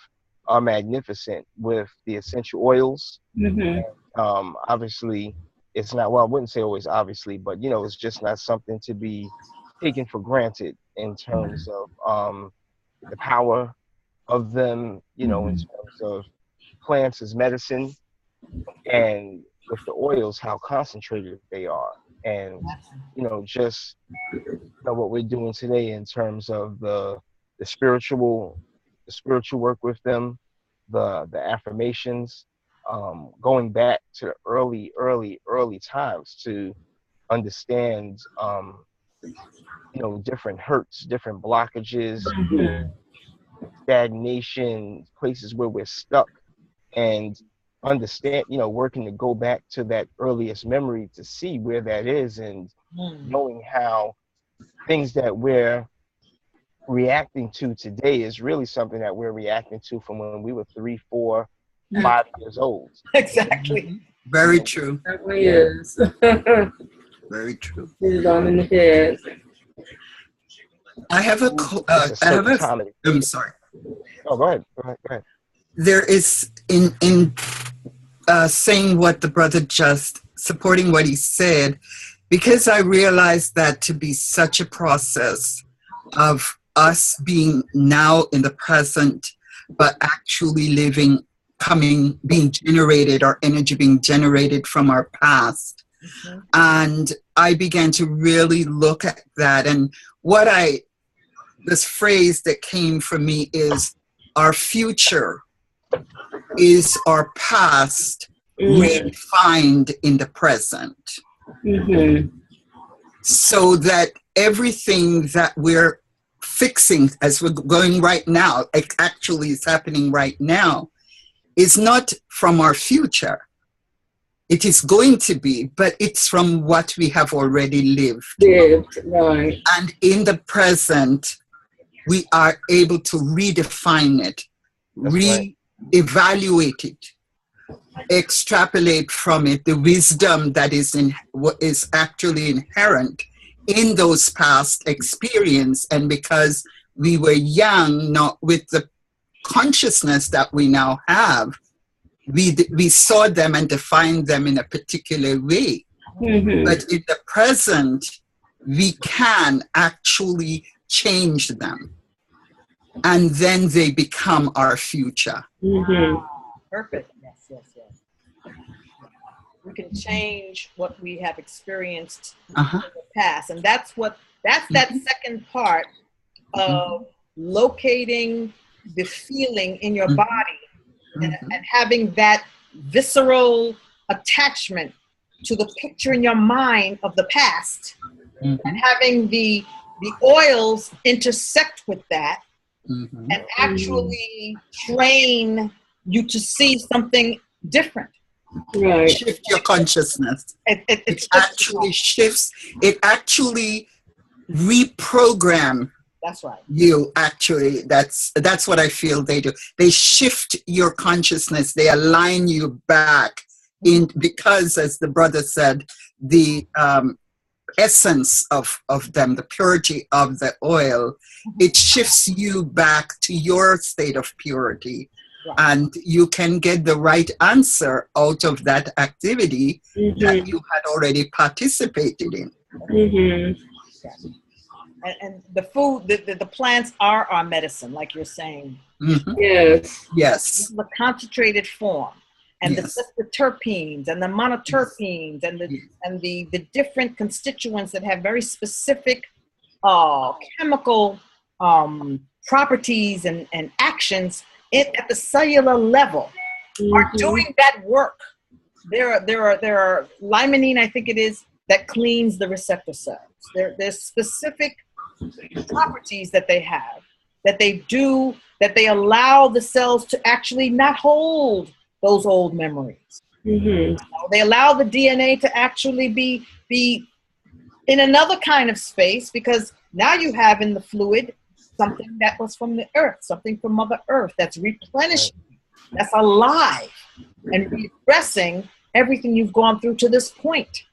are magnificent with the essential oils. And, obviously, it's not, well, I wouldn't say always obviously, but it's just not something to be taken for granted in terms of the power of them, in terms of plants as medicine, and with the oils, how concentrated they are. And, just what we're doing today in terms of the spiritual work with them, the affirmations, going back to the early times to understand, different hurts, different blockages, stagnation, places where we're stuck, and understand, working to go back to that earliest memory to see where that is, and knowing how things that we're reacting to today is really something that we're reacting to from when we were 3, 4, 5 years old. Exactly. Very true. That really is. Very true. Hit it on in the head. I have a. I'm sorry. Oh, go ahead. There is in saying what the brother just supporting what he said, because I realized that to be such a process of us being now in the present, but actually being generated, our energy being generated from our past. Mm-hmm. And I began to really look at that. And this phrase that came from me is, our future is our past refined in the present. Mm-hmm. So that everything that we're fixing as we're going right now, actually is happening right now, is not from our future. It is going to be, but it's from what we have already lived. Right. And in the present, we are able to redefine it, re-evaluate it, extrapolate from it the wisdom that is what is actually inherent in those past experience. And because we were young, not with the consciousness that we now have, we saw them and defined them in a particular way. Mm-hmm. But in the present, we can actually change them. And then they become our future. Mm-hmm. Perfect. Yes. We can change what we have experienced in the past. And that's that second part of locating the feeling in your body and having that visceral attachment to the picture in your mind of the past, and having the oils intersect with that, and actually train you to see something different. Right. Shift your consciousness. It actually shifts. It actually reprogram. That's right. You actually, that's what I feel they do. They shift your consciousness. They align you back in, because, as the brother said, the essence of them, the purity of the oil, it shifts you back to your state of purity. Right. And you can get the right answer out of that activity that you had already participated in. Mm-hmm. And the food, the plants are our medicine, like you're saying. Mm-hmm. Yes. Yes. This is the concentrated form. And the terpenes and the monoterpenes and the different constituents that have very specific chemical properties and actions at the cellular level are doing that work. There are limonene, I think it is, that cleans the receptor cells. There's specific properties that they have, that they do, that they allow the cells to actually not hold those old memories. They allow the DNA to actually be in another kind of space, because now you have in the fluid something that was from the earth, something from Mother Earth that's replenishing, that's alive and regressing everything you've gone through to this point.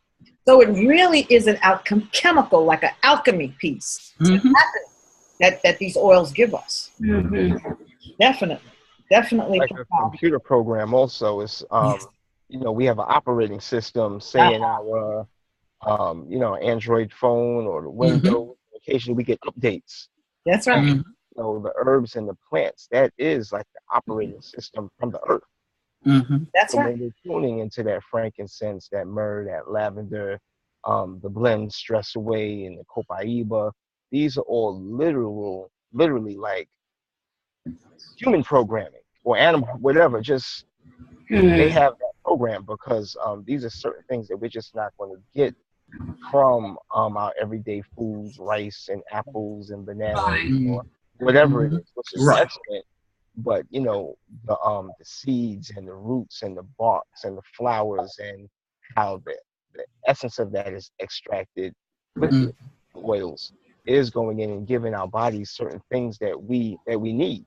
So it really is an chemical, like an alchemy piece that these oils give us. Definitely. Like a computer program also is, we have an operating system, say in our, Android phone or the Windows. Occasionally we get updates. That's right. So the herbs and the plants, that is like the operating system from the earth. That's so right. when we're tuning into that frankincense, that myrrh, that lavender, the blend stress away and the copaiba. These are all literally like human programming or animal, whatever. Just they have that program because these are certain things that we're just not going to get from our everyday foods, rice and apples and bananas or whatever it is, which is excellent. But you know, the seeds and the roots and the barks and the flowers and how the essence of that is extracted with the oils is going in and giving our bodies certain things that we need.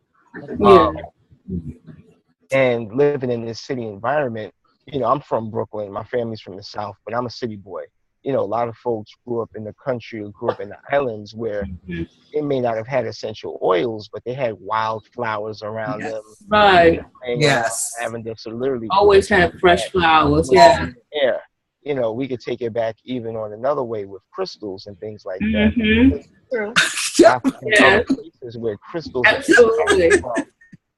And living in this city environment, you know, I'm from Brooklyn, my family's from the South, but I'm a city boy. You know, a lot of folks grew up in the country or grew up in the islands where they may not have had essential oils, but they had wildflowers around them. Right. Yes. Lavender, so literally always have fresh flowers. Yeah. Yeah. You know, we could take it back even on another way with crystals and things like that. True. Other places where crystals absolutely.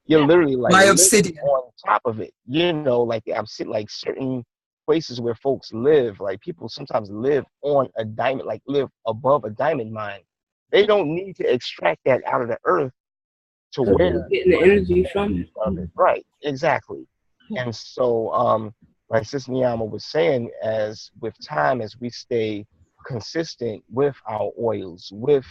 you're literally like my obsidian on top of it. You know, like like certain places where folks live, like people sometimes live on a diamond, like live above a diamond mine. They don't need to extract that out of the earth to where getting the energy from it. Right, exactly. And so like Sister Niamo was saying, as with time, as we stay consistent with our oils, with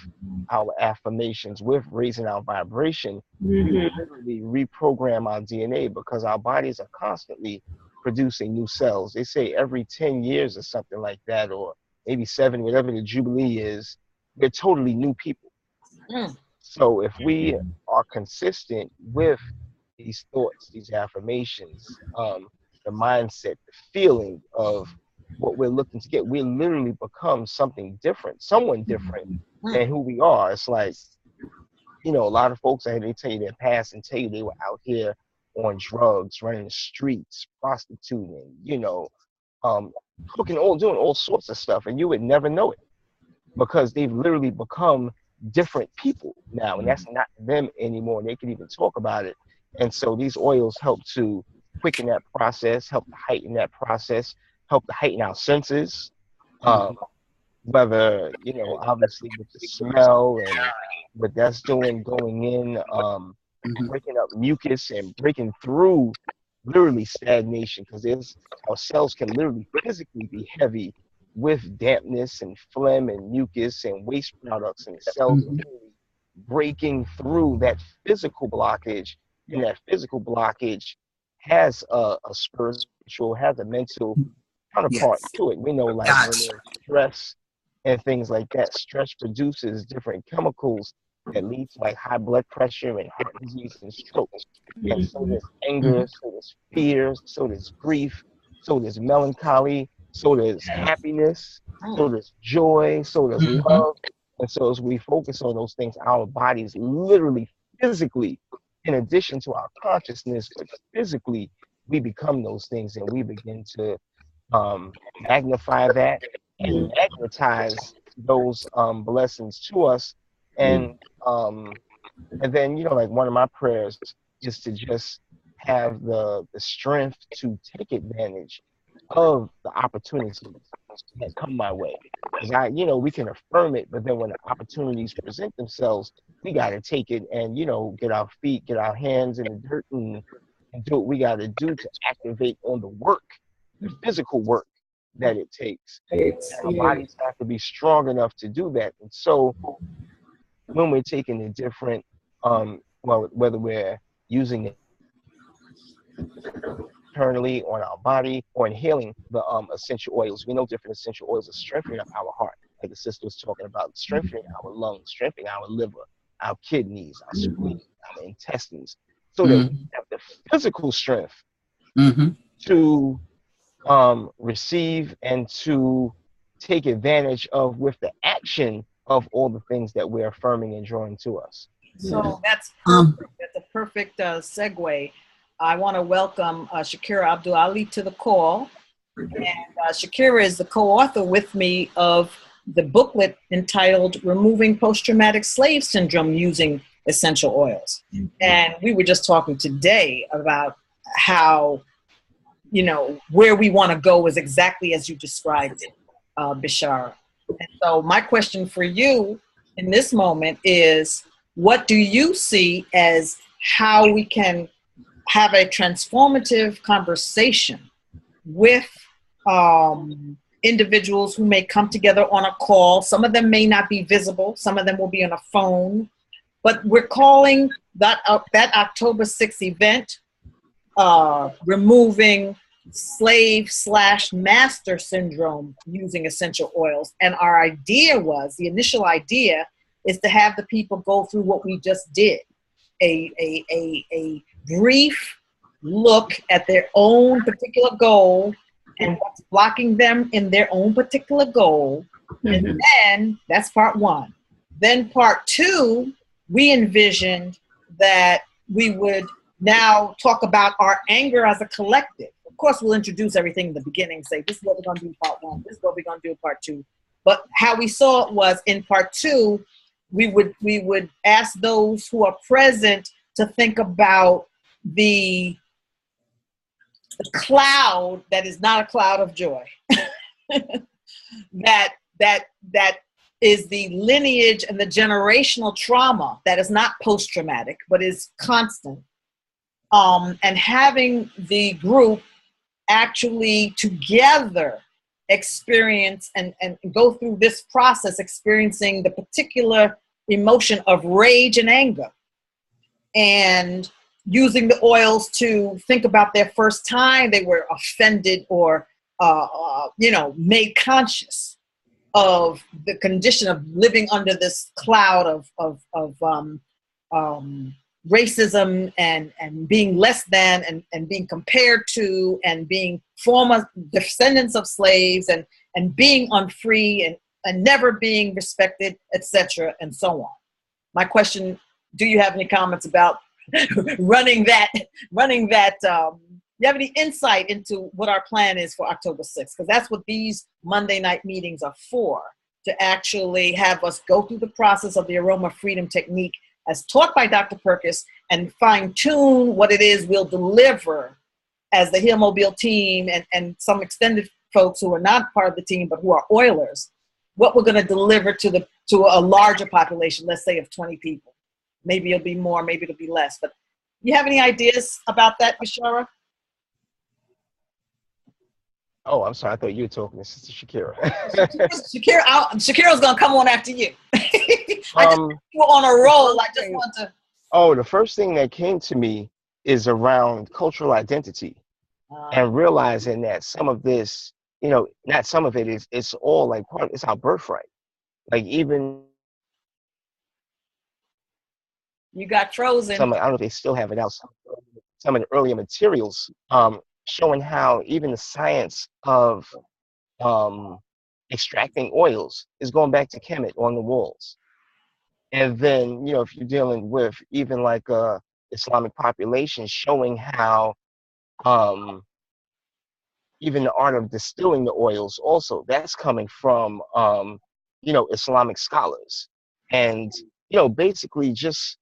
our affirmations, with raising our vibration, we literally reprogram our DNA because our bodies are constantly producing new cells. They say every 10 years or something like that, or maybe 7, whatever the Jubilee is, they're totally new people. So if we are consistent with these thoughts, these affirmations, the mindset, the feeling of what we're looking to get, we literally become something different, someone different than who we are. It's like, you know, a lot of folks, they tell you their past and tell you they were out here on drugs, running the streets, prostituting, you know, doing all sorts of stuff, and you would never know it because they've literally become different people now, and that's not them anymore. They can even talk about it. And so these oils help to quicken that process, help to heighten that process, help to heighten our senses, whether, you know, obviously with the smell and what that's doing, going in, breaking up mucus and breaking through literally stagnation, because our cells can literally physically be heavy with dampness and phlegm and mucus and waste products, and the cells are literally breaking through that physical blockage, and that physical blockage has a spiritual, has a mental counterpart to it. We know, like when there's stress and things like that, stress produces different chemicals that lead to like high blood pressure and heart disease and stroke. And so there's anger, so there's fear, so there's grief, so there's melancholy, so there's happiness, so there's joy, so there's love. And so as we focus on those things, our bodies literally, physically, in addition to our consciousness, but physically, we become those things, and we begin to magnify that and magnetize those blessings to us. And then, you know, like one of my prayers is to just have the strength to take advantage of the opportunities that come my way. Because you know, we can affirm it, but then when the opportunities present themselves, we got to take it and, you know, get our feet, get our hands in the dirt and do what we got to do to activate on the work, the physical work that it takes. And our bodies have to be strong enough to do that. And so when we're taking the different, well, whether we're using it internally on our body or inhaling the essential oils, we know different essential oils are strengthening up our heart, like the sister was talking about, strengthening our lungs, strengthening our liver, our kidneys, our spleen, our intestines, so that we have the physical strength to receive and to take advantage of with the action of all the things that we're affirming and drawing to us. So that's perfect. That's a perfect segue. I want to welcome Shakira Abdul-Ali to the call. And Shakira is the co-author with me of the booklet entitled Removing Post-Traumatic Slave Syndrome Using Essential Oils. And we were just talking today about how, you know, where we want to go is exactly as you described it. Bishara. And so my question for you in this moment is, what do you see as how we can have a transformative conversation with individuals who may come together on a call? Some of them may not be visible. Some of them will be on a phone. But we're calling that October 6th event, removing slave/master syndrome using essential oils. And our idea was, the initial idea is to have the people go through what we just did, a brief look at their own particular goal and what's blocking them in their own particular goal. Mm-hmm. And then that's part one. Then part two, we envisioned that we would now talk about our anger as a collective. Of course, we'll introduce everything in the beginning, say, this is what we're going to do in part one, this is what we're going to do in part two. But how we saw it was, in part two, we would ask those who are present to think about the cloud that is not a cloud of joy. that is the lineage and the generational trauma that is not post-traumatic, but is constant. And having the group actually together experience and go through this process, experiencing the particular emotion of rage and anger, and using the oils to think about their first time they were offended or made conscious of the condition of living under this cloud of racism and being less than and being compared to and being former descendants of slaves and being unfree and never being respected, etc., and so on. My question, do you have any comments about running that, you have any insight into what our plan is for October 6th? Because that's what these Monday night meetings are for, to actually have us go through the process of the Aroma Freedom Technique as taught by Dr. Perkis and fine tune what it is we'll deliver as the HealMobile team and some extended folks who are not part of the team but who are oilers, what we're going to deliver to a larger population, let's say of 20 people. Maybe it'll be more, maybe it'll be less. But you have any ideas about that, Bishara? Oh, I'm sorry. I thought you were talking to Sister Shakira. Shakira's going to come on after you. You were on a roll. I just want to. Oh, the first thing that came to me is around cultural identity and realizing that some of this, not some of it is, it's all like part, it's our birthright. Like even. You got frozen. I don't know if they still have it out. Some of the earlier materials showing how even the science of extracting oils is going back to Kemet on the walls. And then, if you're dealing with even like Islamic population, showing how even the art of distilling the oils also, that's coming from, Islamic scholars. And, basically just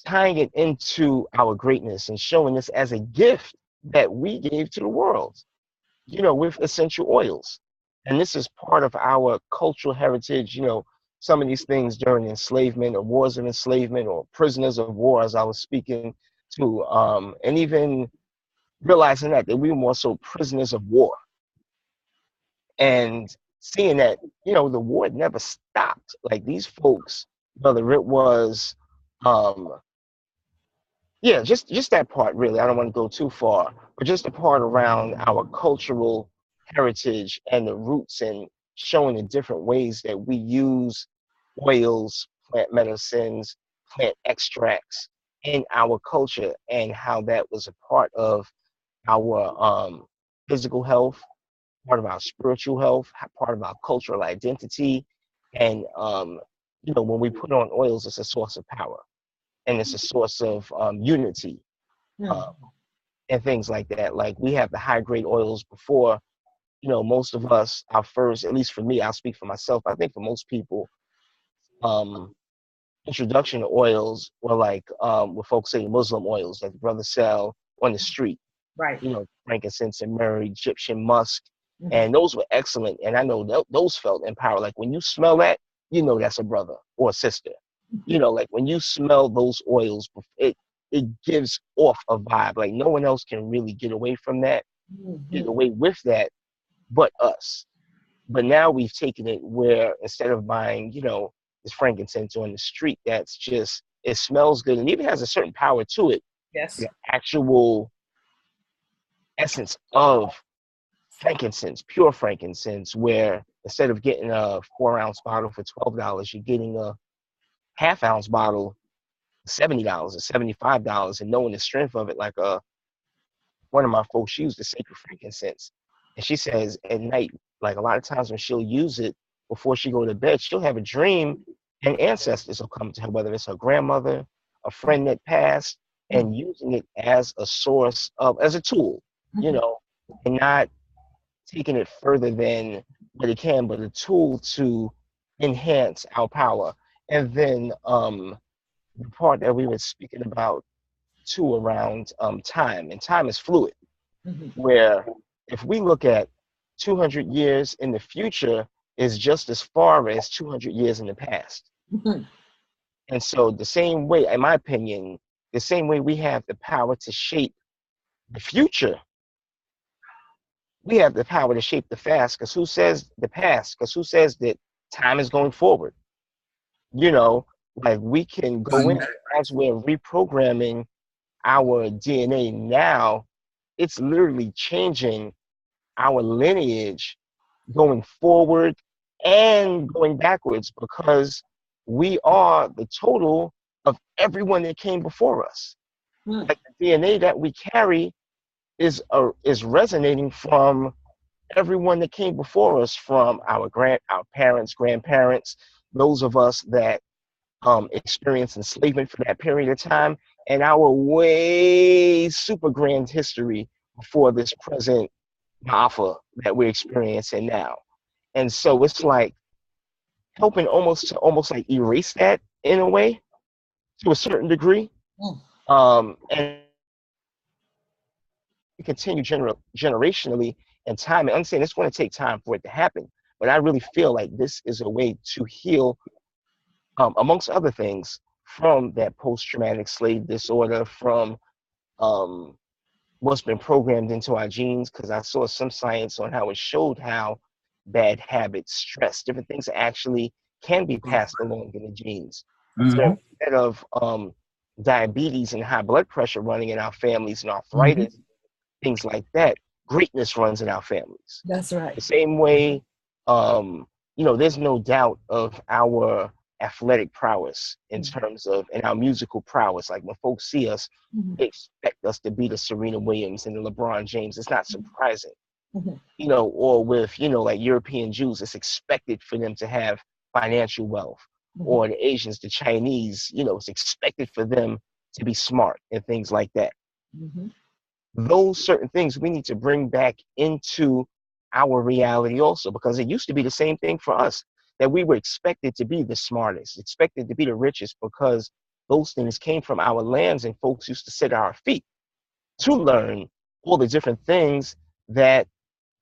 tying it into our greatness and showing this as a gift that we gave to the world, with essential oils. And this is part of our cultural heritage, some of these things during enslavement or wars of enslavement or prisoners of war, as I was speaking to, and even realizing that we were more so prisoners of war. And seeing that, the war never stopped. Like these folks, whether it was, just that part, really. I don't want to go too far, but just the part around our cultural heritage and the roots and showing the different ways that we use oils, plant medicines, plant extracts in our culture and how that was a part of our physical health, part of our spiritual health, part of our cultural identity. And, when we put on oils, it's a source of power. And it's a source of unity and things like that. Like we have the high grade oils before, most of us, our first, at least for me, I'll speak for myself. I think for most people, introduction to oils were like what folks say Muslim oils that the brothers sell on the street. Right. Frankincense and myrrh, Egyptian musk, And those were excellent. And I know those felt empowered. Like when you smell that, you know that's a brother or a sister. You know, like when you smell those oils, it gives off a vibe. Like no one else can really get away from that, get away with that, but us. But now we've taken it where instead of buying, you know, this frankincense on the street, that's just, it smells good and even has a certain power to it. Yes. The actual essence of frankincense, pure frankincense, where instead of getting a 4-ounce bottle for $12, you're getting a half-ounce bottle, $70 or $75, and knowing the strength of it. Like one of my folks, she used the sacred frankincense, and she says at night, like a lot of times when she'll use it before she go to bed, she'll have a dream, and ancestors will come to her, whether it's her grandmother, a friend that passed, and using it as a source of, as a tool, you know, and not taking it further than what it can, but a tool to enhance our power. And then the part that we were speaking about too around time, and time is fluid, where if we look at 200 years in the future is just as far as 200 years in the past. And so the same way, in my opinion, the same way we have the power to shape the future, we have the power to shape the past, because who says the past? Because who says that time is going forward? You know, like we can go in as we're reprogramming our DNA now, it's literally changing our lineage going forward and going backwards, because we are the total of everyone that came before us. Like the DNA that we carry is resonating from everyone that came before us, from our parents, grandparents, those of us that experienced enslavement for that period of time, and our way super grand history before this present Alpha that we're experiencing now. And so it's like helping almost like erase that in a way to a certain degree. And continue generationally and time. And I'm saying it's going to take time for it to happen, but I really feel like this is a way to heal, amongst other things, from that post-traumatic slave disorder, from what's been programmed into our genes, because I saw some science on how it showed how bad habits, stress, different things actually can be passed along in the genes. So instead of diabetes and high blood pressure running in our families and arthritis, things like that, greatness runs in our families. That's right. The same way, you know, there's no doubt of our athletic prowess in terms of, and our musical prowess. Like when folks see us, they expect us to be the Serena Williams and the LeBron James. It's not surprising. You know, or with, you know, like European Jews, it's expected for them to have financial wealth, or the Asians, the Chinese, you know, it's expected for them to be smart and things like that. Those certain things we need to bring back into our reality also, because it used to be the same thing for us, that we were expected to be the smartest, expected to be the richest, because those things came from our lands, and folks used to sit at our feet to learn all the different things that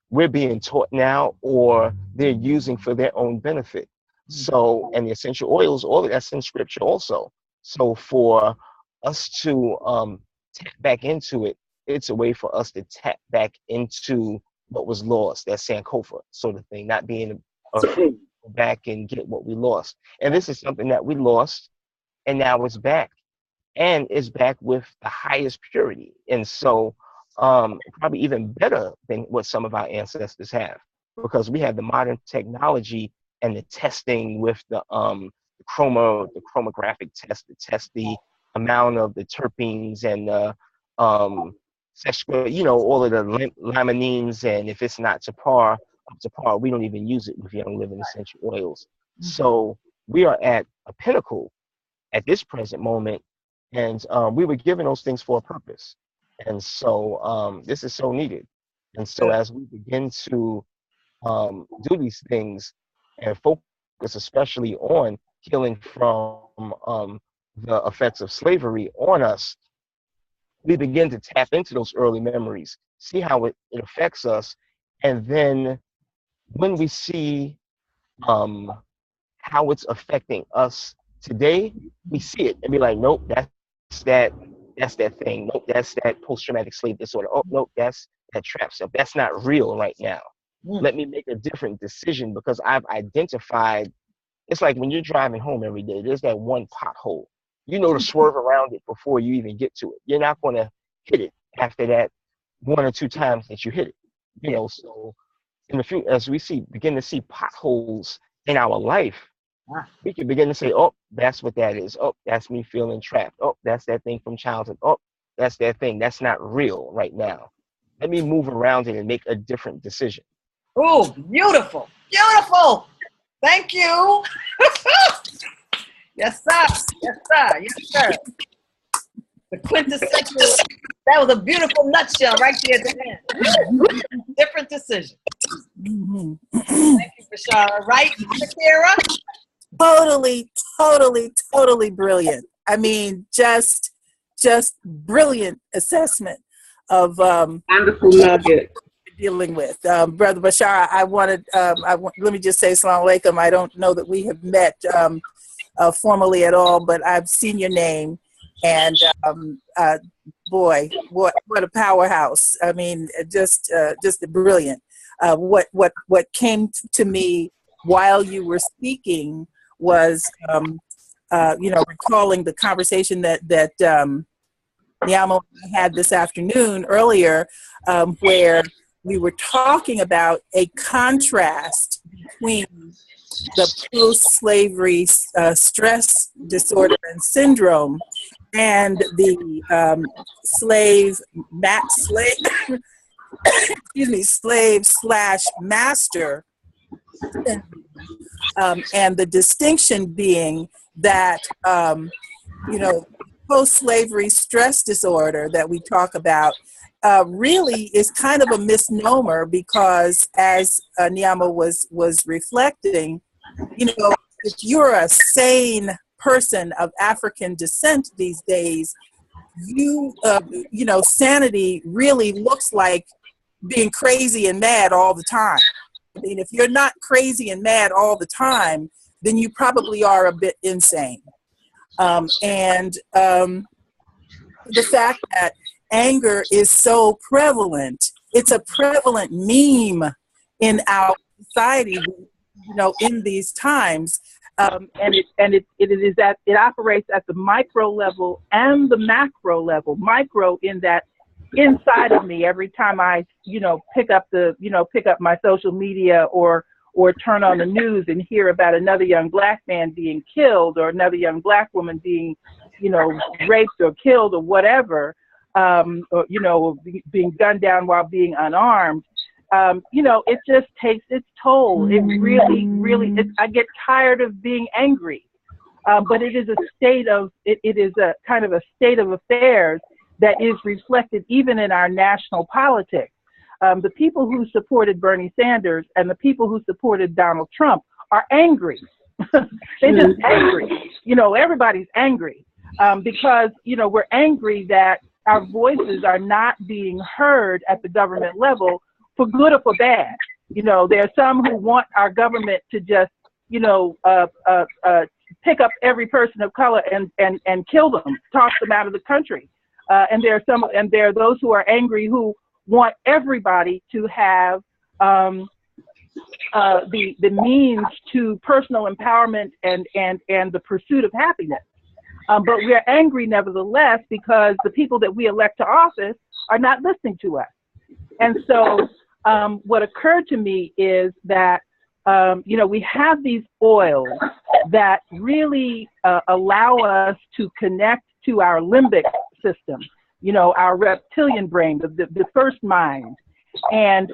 we're being taught now, or they're using for their own benefit. So, and the essential oils, all of that's in scripture also. So for us to tap back into it, it's a way for us to tap back into what was lost, that Sankofa sort of thing, not being afraid to go back and get what we lost. And this is something that we lost, and now it's back. And it's back with the highest purity. And so probably even better than what some of our ancestors have, because we have the modern technology and the testing with the chromographic test to test the amount of the terpenes and the sexual, you know, all of the limonene, and if it's not up to par, we don't even use it with young living essential oils. So we are at a pinnacle at this present moment, and we were given those things for a purpose. And so this is so needed. And so as we begin to do these things and focus especially on healing from the effects of slavery on us, we begin to tap into those early memories, see how it affects us, And then when we see how it's affecting us today, we see it and be like, nope, that's that thing. Nope, that's that post-traumatic slave disorder. Oh, nope, that's that trap stuff. That's not real right now. Let me make a different decision because I've identified. It's like when you're driving home every day, there's that one pothole. You know to swerve around it before you even get to it. You're not going to hit it after that 1 or 2 times that you hit it. You know, so in the future, as we begin to see potholes in our life, we can begin to say, oh, that's what that is. Oh, that's me feeling trapped. Oh, that's that thing from childhood. Oh, that's that thing. That's not real right now. Let me move around it and make a different decision. Oh, beautiful. Beautiful. Thank you. Yes, sir. Yes, sir. Yes, sir. The quintessential. That was a beautiful nutshell right there at the end. Different decision. Thank you, Bashara. Right, Shakira? Totally brilliant. I mean, just brilliant assessment of wonderful nugget dealing with. Brother Bashara, let me just say Assalamu alaikum. I don't know that we have met formally at all, but I've seen your name, and boy, what a powerhouse. I mean, just brilliant. What came to me while you were speaking was, recalling the conversation that Niamo had this afternoon earlier, where we were talking about a contrast between the post-slavery stress disorder and syndrome and the slave / master, and the distinction being that post-slavery stress disorder that we talk about really is kind of a misnomer, because as Niamo was reflecting, if you're a sane person of African descent these days, sanity really looks like being crazy and mad all the time. I mean, if you're not crazy and mad all the time, then you probably are a bit insane. And the fact that anger is so prevalent, it's a prevalent meme in our society, in these times. And it operates at the micro level and the macro level. Micro in that inside of me, every time I pick up my social media or turn on the news and hear about another young black man being killed, or another young black woman being raped or killed or whatever, or being gunned down while being unarmed. It just takes its toll. It really, I get tired of being angry. But it is a kind of a state of affairs that is reflected even in our national politics. The people who supported Bernie Sanders and the people who supported Donald Trump are angry. They're just angry. Everybody's angry because, we're angry that our voices are not being heard at the government level, for good or for bad. There are some who want our government to just, pick up every person of color and kill them, toss them out of the country. And there are those who are angry who want everybody to have the means to personal empowerment and the pursuit of happiness. But we're angry nevertheless because the people that we elect to office are not listening to us. And so what occurred to me is that, we have these oils that really allow us to connect to our limbic system, our reptilian brain, the first mind. And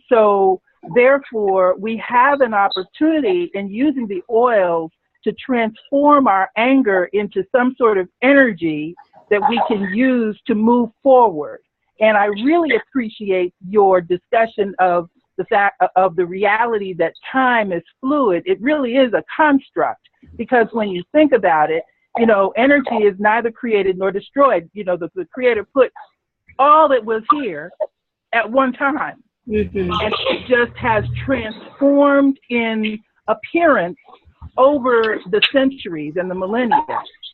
so therefore we have an opportunity in using the oils to transform our anger into some sort of energy that we can use to move forward. And I really appreciate your discussion of the fact of the reality that time is fluid. It really is a construct, because when you think about it, energy is neither created nor destroyed. The creator put all that was here at one time. Mm-hmm. And it just has transformed in appearance over the centuries and the millennia.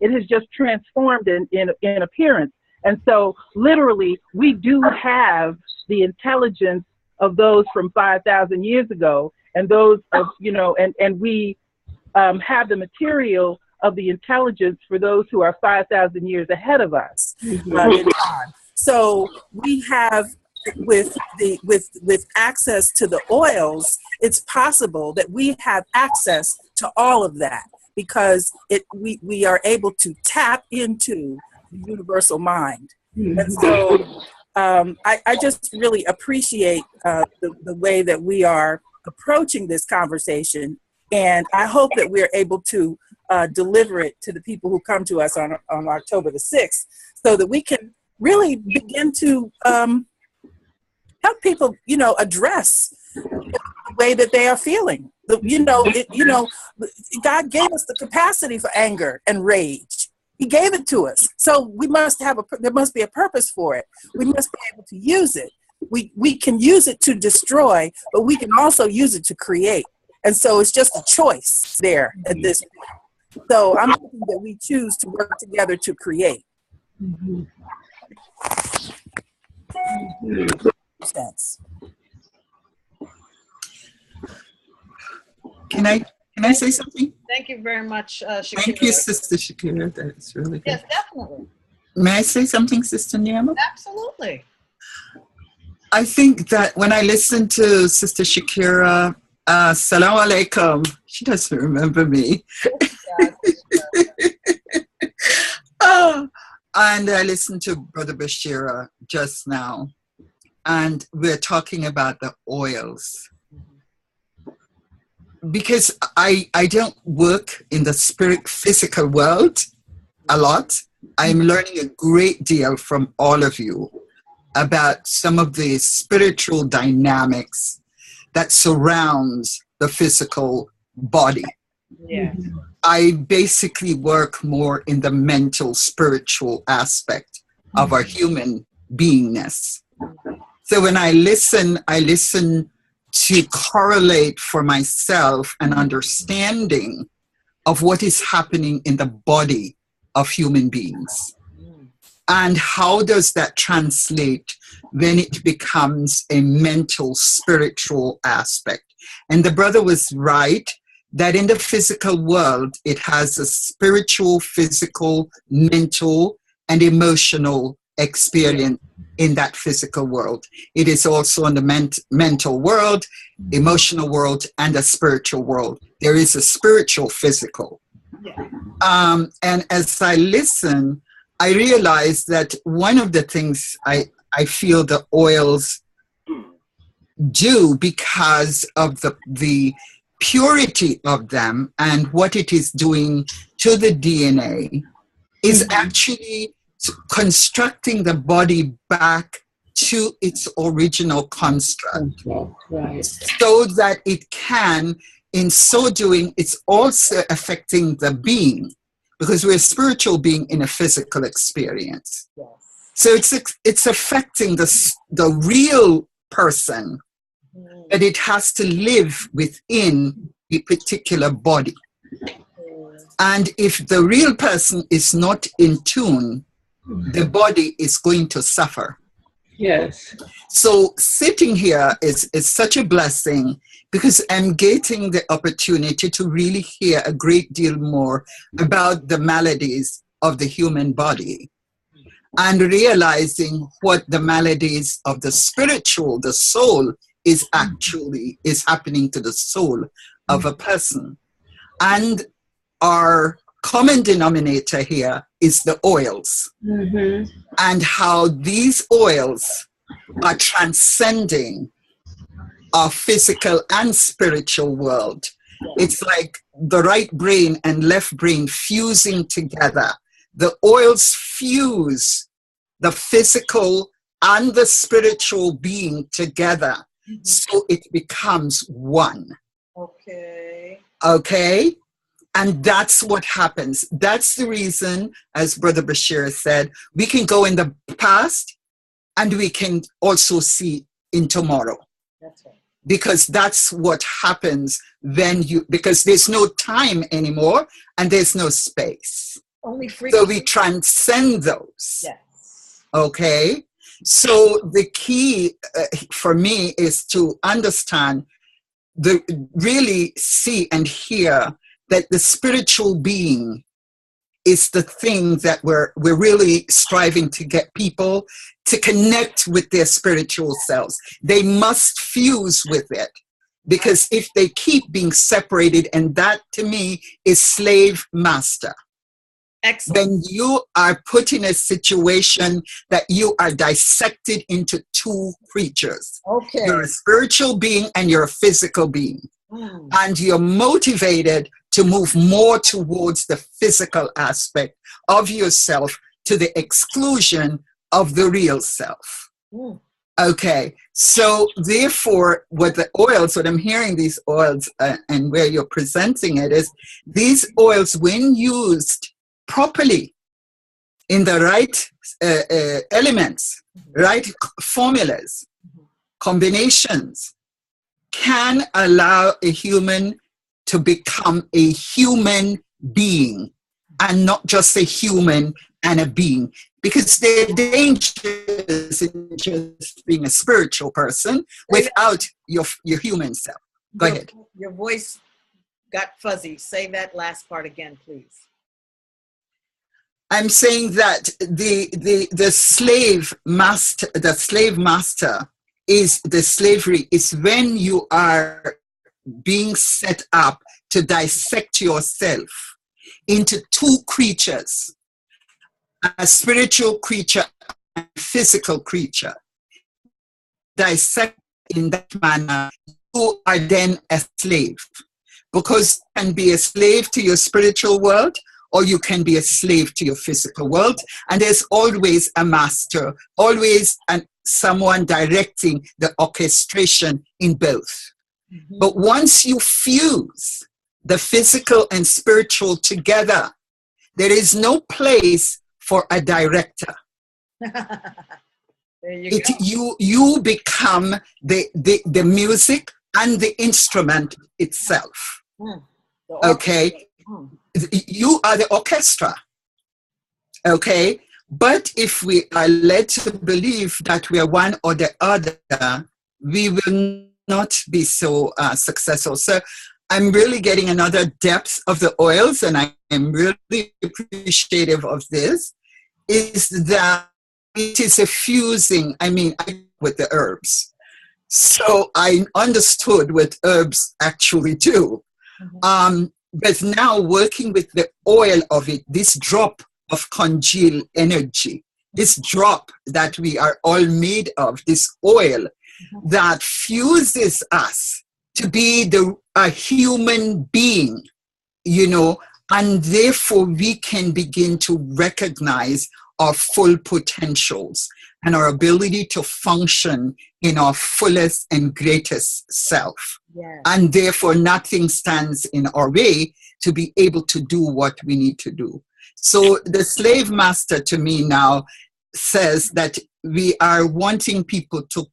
It has just transformed in appearance. And so literally, we do have the intelligence of those from 5,000 years ago, and those of, you know, and we have the material of the intelligence for those who are 5,000 years ahead of us in time. So we have, with access to the oils, it's possible that we have access to all of that, because we are able to tap into the universal mind. And so I just really appreciate the way that we are approaching this conversation, and I hope that we're able to deliver it to the people who come to us on October the 6th, so that we can really begin to help people, you know, address the way that they are feeling. God gave us the capacity for anger and rage. He gave it to us. So there must be a purpose for it. We must be able to use it. We can use it to destroy, but we can also use it to create. And so it's just a choice there at this point. So I'm hoping that we choose to work together to create. Mm-hmm. Sense. Can I say something? Thank you very much, Shakira. Thank you, Sister Shakira. That is really good. Yes, definitely. May I say something, Sister Niamo? Absolutely. I think that when I listen to Sister Shakira, Salam Alaikum, she doesn't remember me. And I listened to Brother Bashira just now, and we're talking about the oils. Because I don't work in the spirit physical world a lot, I'm learning a great deal from all of you about some of the spiritual dynamics that surrounds the physical body. Yeah. I basically work more in the mental, spiritual aspect of our human beingness. So when I listen to correlate for myself an understanding of what is happening in the body of human beings. And how does that translate when it becomes a mental, spiritual aspect? And the brother was right that in the physical world, it has a spiritual, physical, mental, and emotional experience in that physical world. It is also in the mental world, emotional world, and a spiritual world. There is a spiritual physical. And as I listen, I realize that one of the things I feel the oils do, because of the purity of them and what it is doing to the DNA, is actually constructing the body back to its original construct. Right. So that it can, in so doing, it's also affecting the being, because we're a spiritual being in a physical experience. Yes. So it's affecting the real person, but it has to live within a particular body. And if the real person is not in tune, the body is going to suffer. Yes. So sitting here is such a blessing, because I'm getting the opportunity to really hear a great deal more about the maladies of the human body, and realizing what the maladies of the spiritual, the soul, is happening to the soul of a person. And our common denominator here is the oils, and how these oils are transcending our physical and spiritual world. It's like the right brain and left brain fusing together. The oils fuse the physical and the spiritual being together, so it becomes one. Okay? And that's what happens. That's the reason, as Brother Bashir said, we can go in the past and we can also see in tomorrow. That's right. Because that's what happens because there's no time anymore and there's no space. Only frequency. So we transcend those. Yes. Okay. So the key for me is to understand, really see and hear that the spiritual being is the thing that we're really striving to get people to connect with their spiritual selves. They must fuse with it, because if they keep being separated, and that to me is slave master. Excellent. Then you are put in a situation that you are dissected into two creatures. Okay. You're a spiritual being and you're a physical being. And you're motivated to move more towards the physical aspect of yourself to the exclusion of the real self. Okay, so therefore, with the oils, what I'm hearing these oils and where you're presenting it is, these oils, when used properly in the right elements, right formulas, combinations, can allow a human to become a human being and not just a human and a being. Because they're dangerous in just being a spiritual person without your human self. Go ahead. Your voice got fuzzy. Say that last part again, please. I'm saying that the slave master is the slavery is when you are being set up to dissect yourself into two creatures, a spiritual creature and a physical creature. Dissect in that manner, you are then a slave, because you can be a slave to your spiritual world, or you can be a slave to your physical world. And there's always a master, always someone directing the orchestration in both. But once you fuse the physical and spiritual together, there is no place for a director. There you go. You become the music and the instrument itself. Okay? You are the orchestra. Okay? But if we are led to believe that we are one or the other, we will not be so successful. So I'm really getting another depth of the oils, and I am really appreciative of this, is that it is a fusing, with the herbs. So I understood with herbs actually too. But now working with the oil of it, this drop of congealed energy, this drop that we are all made of, this oil that fuses us to be a human being, and therefore we can begin to recognize our full potentials and our ability to function in our fullest and greatest self. Yes. And therefore nothing stands in our way to be able to do what we need to do. So the slave master to me now says that we are wanting people to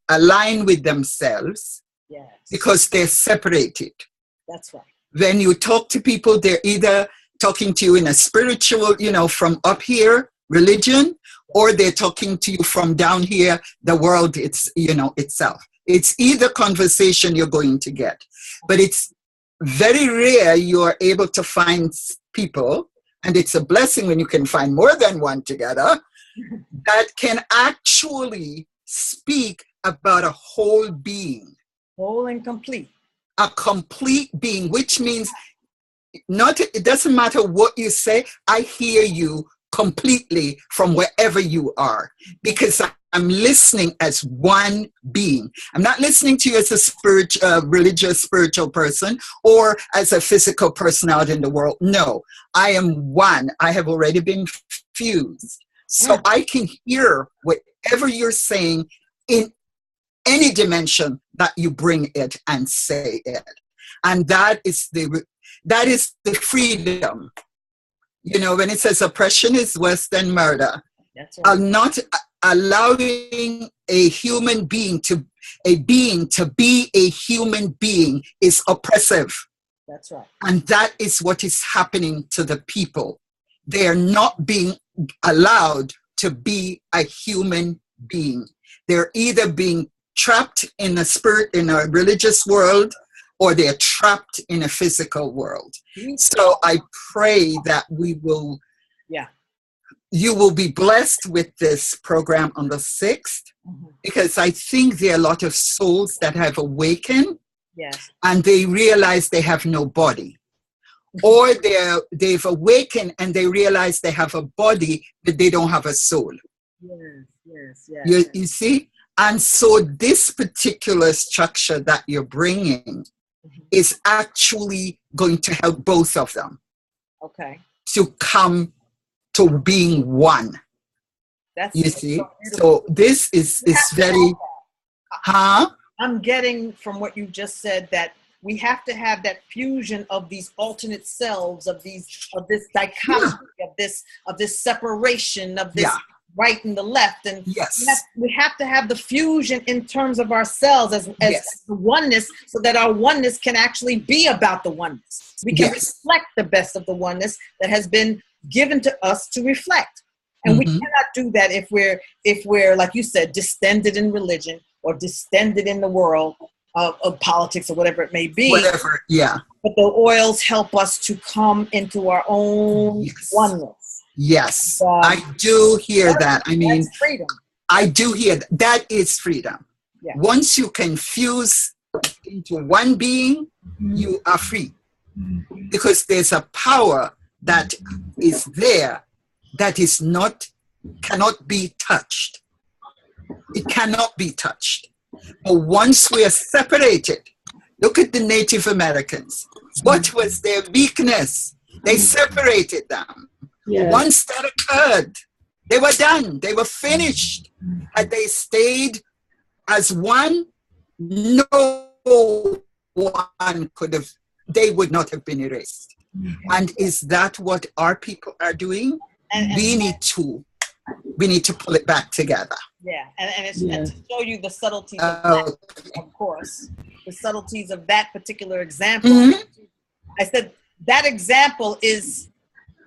align with themselves. Yes. Because they're separated. That's right. When you talk to people, they're either talking to you in a spiritual, from up here, religion, or they're talking to you from down here, the world, itself. It's either conversation you're going to get. But it's very rare you are able to find people, and it's a blessing when you can find more than one together, that can actually speak about a whole being. Whole and complete. A complete being, which means it doesn't matter what you say, I hear you completely from wherever you are, because I'm listening as one being. I'm not listening to you as a religious, spiritual person, or as a physical person out in the world. No, I am one. I have already been fused. So I can hear whatever you're saying in any dimension that you bring it and say it. And that is the freedom. When it says oppression is worse than murder, that's right. allowing a human being to be a human being is oppressive. That's right. And that is what is happening to the people. They are not being allowed to be a human being. They're either being trapped in a spirit, in a religious world, or they're trapped in a physical world. So I pray that you will be blessed with this program on the 6th, because I think there are a lot of souls that have awakened, and they realize they have no body. Or they've awakened and they realize they have a body, but they don't have a soul. You see? And so this particular structure that you're bringing is actually going to help both of them to come to being one. You see? So this is very... I'm getting from what you just said that we have to have that fusion of these alternate selves, of this dichotomy, of this separation, of this right and the left, and we have to have the fusion in terms of ourselves as the oneness, so that our oneness can actually be about the oneness. We can reflect the best of the oneness that has been given to us to reflect, and we cannot do that if we're like you said, distended in religion or distended in the world of politics or whatever it may be. But the oils help us to come into our own oneness. Yes, I do hear that. I mean, freedom. I do hear that. That is freedom. Once you can fuse into one being, you are free. Because there's a power that is there that cannot be touched. It cannot be touched. But once we are separated, look at the Native Americans. What was their weakness? They separated them. Once that occurred, they were done. They were finished. Had they stayed as one, no one could have, they would not have been erased. And is that what our people are doing? We need to pull it back together. And to show you the subtleties of that, of course, the subtleties of that particular example. I said that example is,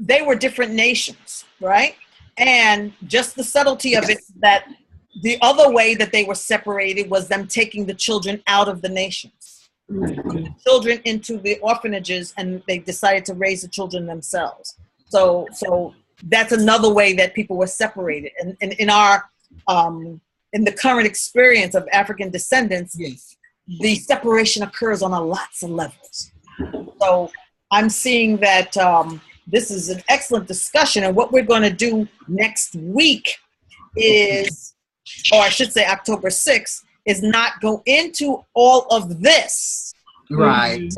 they were different nations, right? And just the subtlety of it, that the other way that they were separated was them taking the children out of the nations, the children into the orphanages, and they decided to raise the children themselves. So that's another way that people were separated. And in our in the current experience of African descendants, the separation occurs on lots of levels. So I'm seeing that this is an excellent discussion, and what we're going to do next week is, or I should say October 6th, is not go into all of this. Right.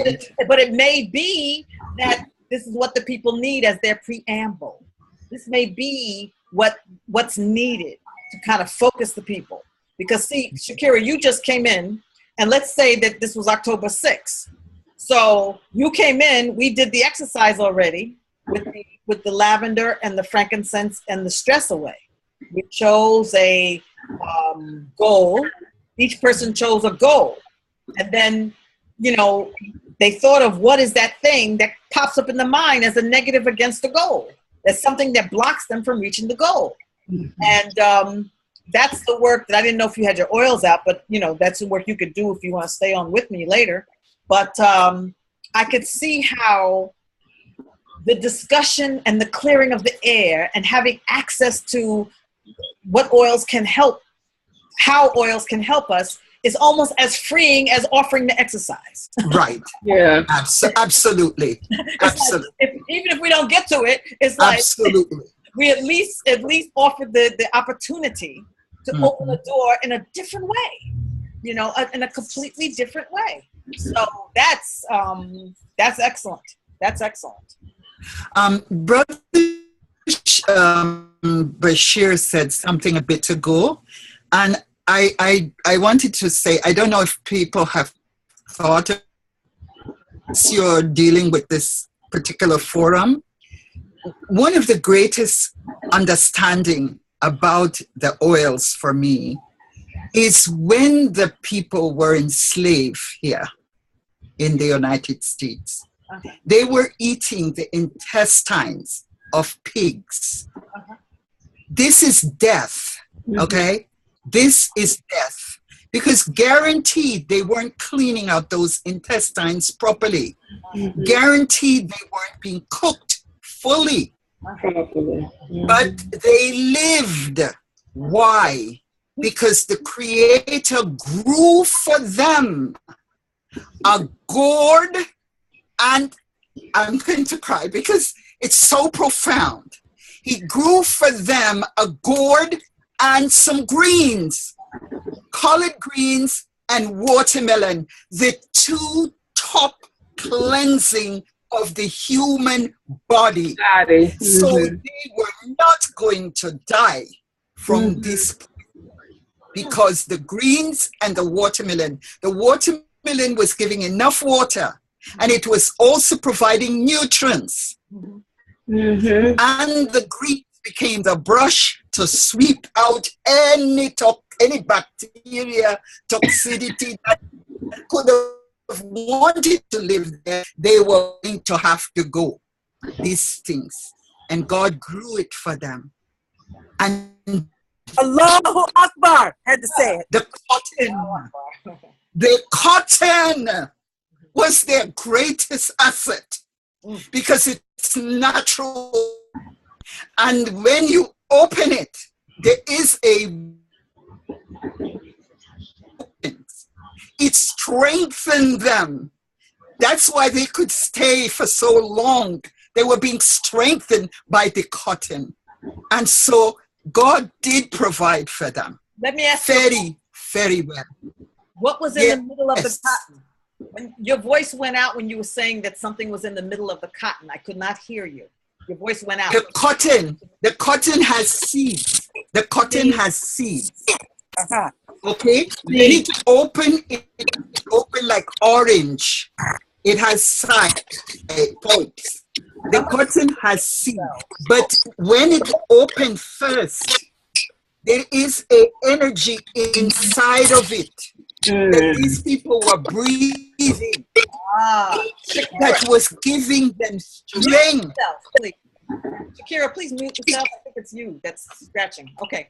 But it may be that this is what the people need as their preamble. This may be what's needed to kind of focus the people. Because see, Shakira, you just came in, and let's say that this was October 6th. So you came in, we did the exercise already with the lavender and the frankincense and the stress away. We chose a goal. Each person chose a goal. And then, they thought of what is that thing that pops up in the mind as a negative against the goal. There's something that blocks them from reaching the goal. And that's the work that I didn't know if you had your oils out, but that's the work you could do if you want to stay on with me later. But I could see how the discussion and the clearing of the air and having access to what oils can help, how oils can help us, is almost as freeing as offering the exercise. Right. Absolutely. Absolutely. Even if we don't get to it, it's like absolutely. We at least offer the opportunity to open the door in a different way, in a completely different way. So that's excellent. That's excellent. Brother Bashir said something a bit ago, and I wanted to say, I don't know if people have thought of you're dealing with this particular forum. One of the greatest understanding about the oils for me is when the people were enslaved here in the United States. They were eating the intestines of pigs. This is death, okay? This is death. Because guaranteed they weren't cleaning out those intestines properly. Guaranteed they weren't being cooked fully. But they lived. Why? Because the Creator grew for them a gourd, and I'm going to cry because it's so profound. He grew for them a gourd and some greens, collard greens and watermelon, the two top cleansing of the human body. So they were not going to die from this, because the greens and the watermelon was giving enough water, and it was also providing nutrients. And the greens became the brush to sweep out any bacteria, toxicity that could have wanted to live there. They were going to have to go. These things. And God grew it for them. And Allahu Akbar, had to say it. The cotton was their greatest asset because it's natural. And when you open it, there is it strengthened them. That's why they could stay for so long. They were being strengthened by the cotton. And so God did provide for them. Let me ask you. Very well. What was in the middle of the cotton? When your voice went out when you were saying that something was in the middle of the cotton, I could not hear you. Your voice went out. The cotton has seeds. The cotton has seeds. Okay? When it open like orange. It has side points. The cotton has seeds. But when it opened first, there is an energy inside of it that these people were breathing that was giving them strength. Shakira, please mute yourself. I think it's you that's scratching. Okay.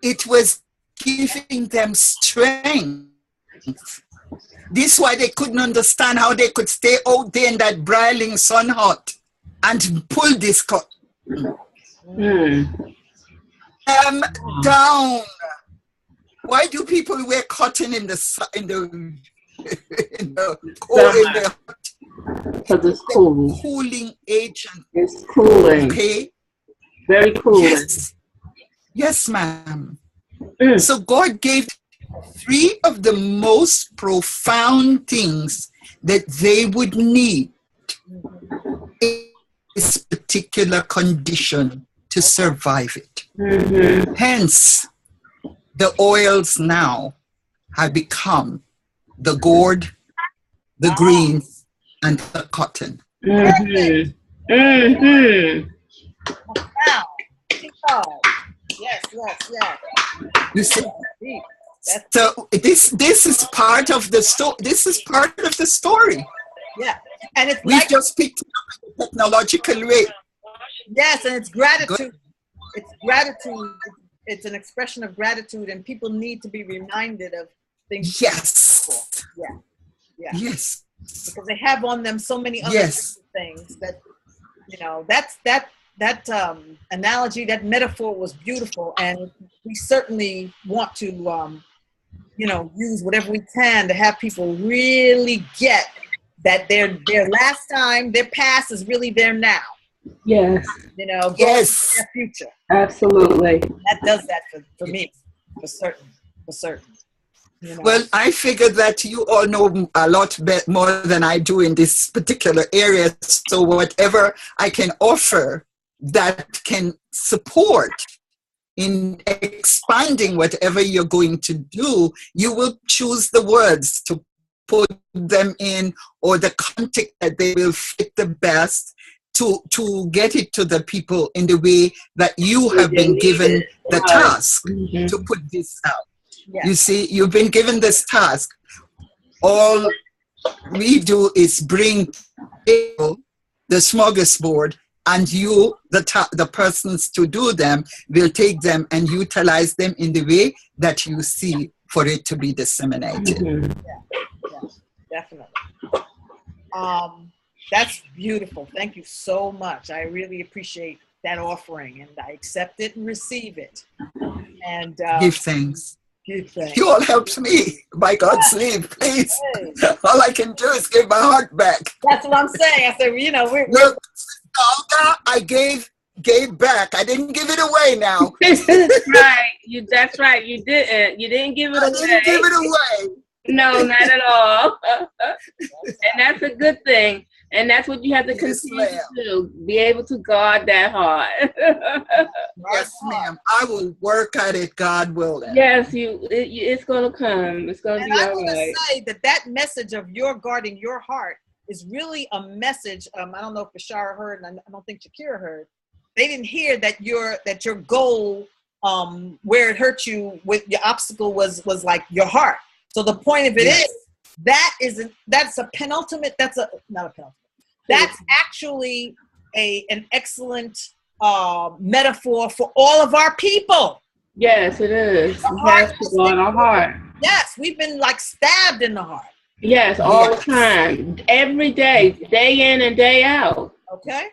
It was giving them strength. This is why they couldn't understand how they could stay out there in that broiling sun hot and pull this cotton. Down. Why do people wear cotton in the because it's cool. Cooling agent. It's cooling. Okay. Very cooling. Yes, ma'am. So God gave 3 of the most profound things that they would need in this particular condition to survive it. Hence, the oils now have become the gourd, the greens, and the cotton. Wow. Yes. You see? So this is part of the story. This is part of the story. Yeah, and it's we've just picked it up in a technological way. Yes, and it's gratitude. It's gratitude. It's an expression of gratitude, and people need to be reminded of things. Yes. Yeah. Yes. Because they have on them so many other things that, that analogy, that metaphor was beautiful, and we certainly want to, use whatever we can to have people really get that their last time, their past is really their now. Yes. Yes. Their future. Absolutely. That does that for me, for certain. Well, I figure that you all know a lot more than I do in this particular area. So whatever I can offer that can support in expanding whatever you're going to do, you will choose the words to put them in or the context that they will fit the best. to get it to the people in the way that you have been given the task to put this out. Yeah. You see, you've been given this task. All we do is bring people the smorgasbord, and you, the persons to do them, will take them and utilize them in the way that you see for it to be disseminated. Yeah, definitely. That's beautiful. Thank you so much. I really appreciate that offering, and I accept it and receive it. And give thanks. Give thanks. You all helped me. By God's name, please. Hey. All I can do is give my heart back. That's what I'm saying. I said, you know, look, Olga, I gave back. I didn't give it away now. Right. That's right. You didn't. You didn't give it away. I didn't give it away. No, not at all. And that's a good thing. And that's what you have to continue to do. Be able to guard that heart. Yes, ma'am. I will work at it, God willing. Yes, it's going to come. It's going to be all right. And I want to say that message of your guarding your heart is really a message. I don't know if Bashara heard, and I don't think Shakira heard. They didn't hear that your goal, where it hurt you with your obstacle was like your heart. So the point of it is that's a penultimate. That's not a penultimate. That's actually an excellent metaphor for all of our people. Yes, it is. We have to guard our heart. Yes, we've been like stabbed in the heart. Yes, all the time, every day, day in and day out. Okay.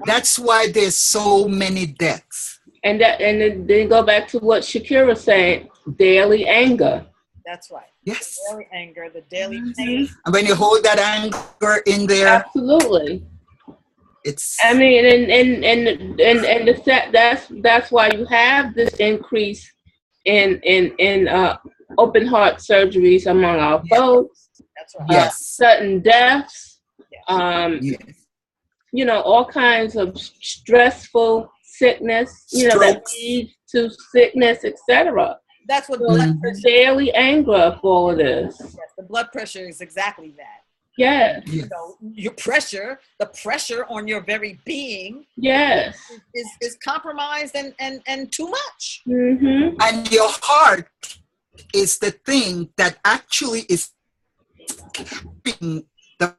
That's why there's so many deaths. And then go back to what Shakira said: daily anger. That's right. Yes. The daily anger, the daily pain. And when you hold that anger in there, absolutely. It's. I mean, and that's why you have this increase in open heart surgeries among our folks. That's right. Yes. Sudden deaths. Yes. You know, all kinds of stressful sickness. You know, that leads to sickness, etc. That's what the daily anger of all of this. Yes, the blood pressure is exactly that. Yes. You know, your pressure, the pressure on your very being. Yes. Is compromised and too much. Mm-hmm. And your heart is the thing that actually is keeping the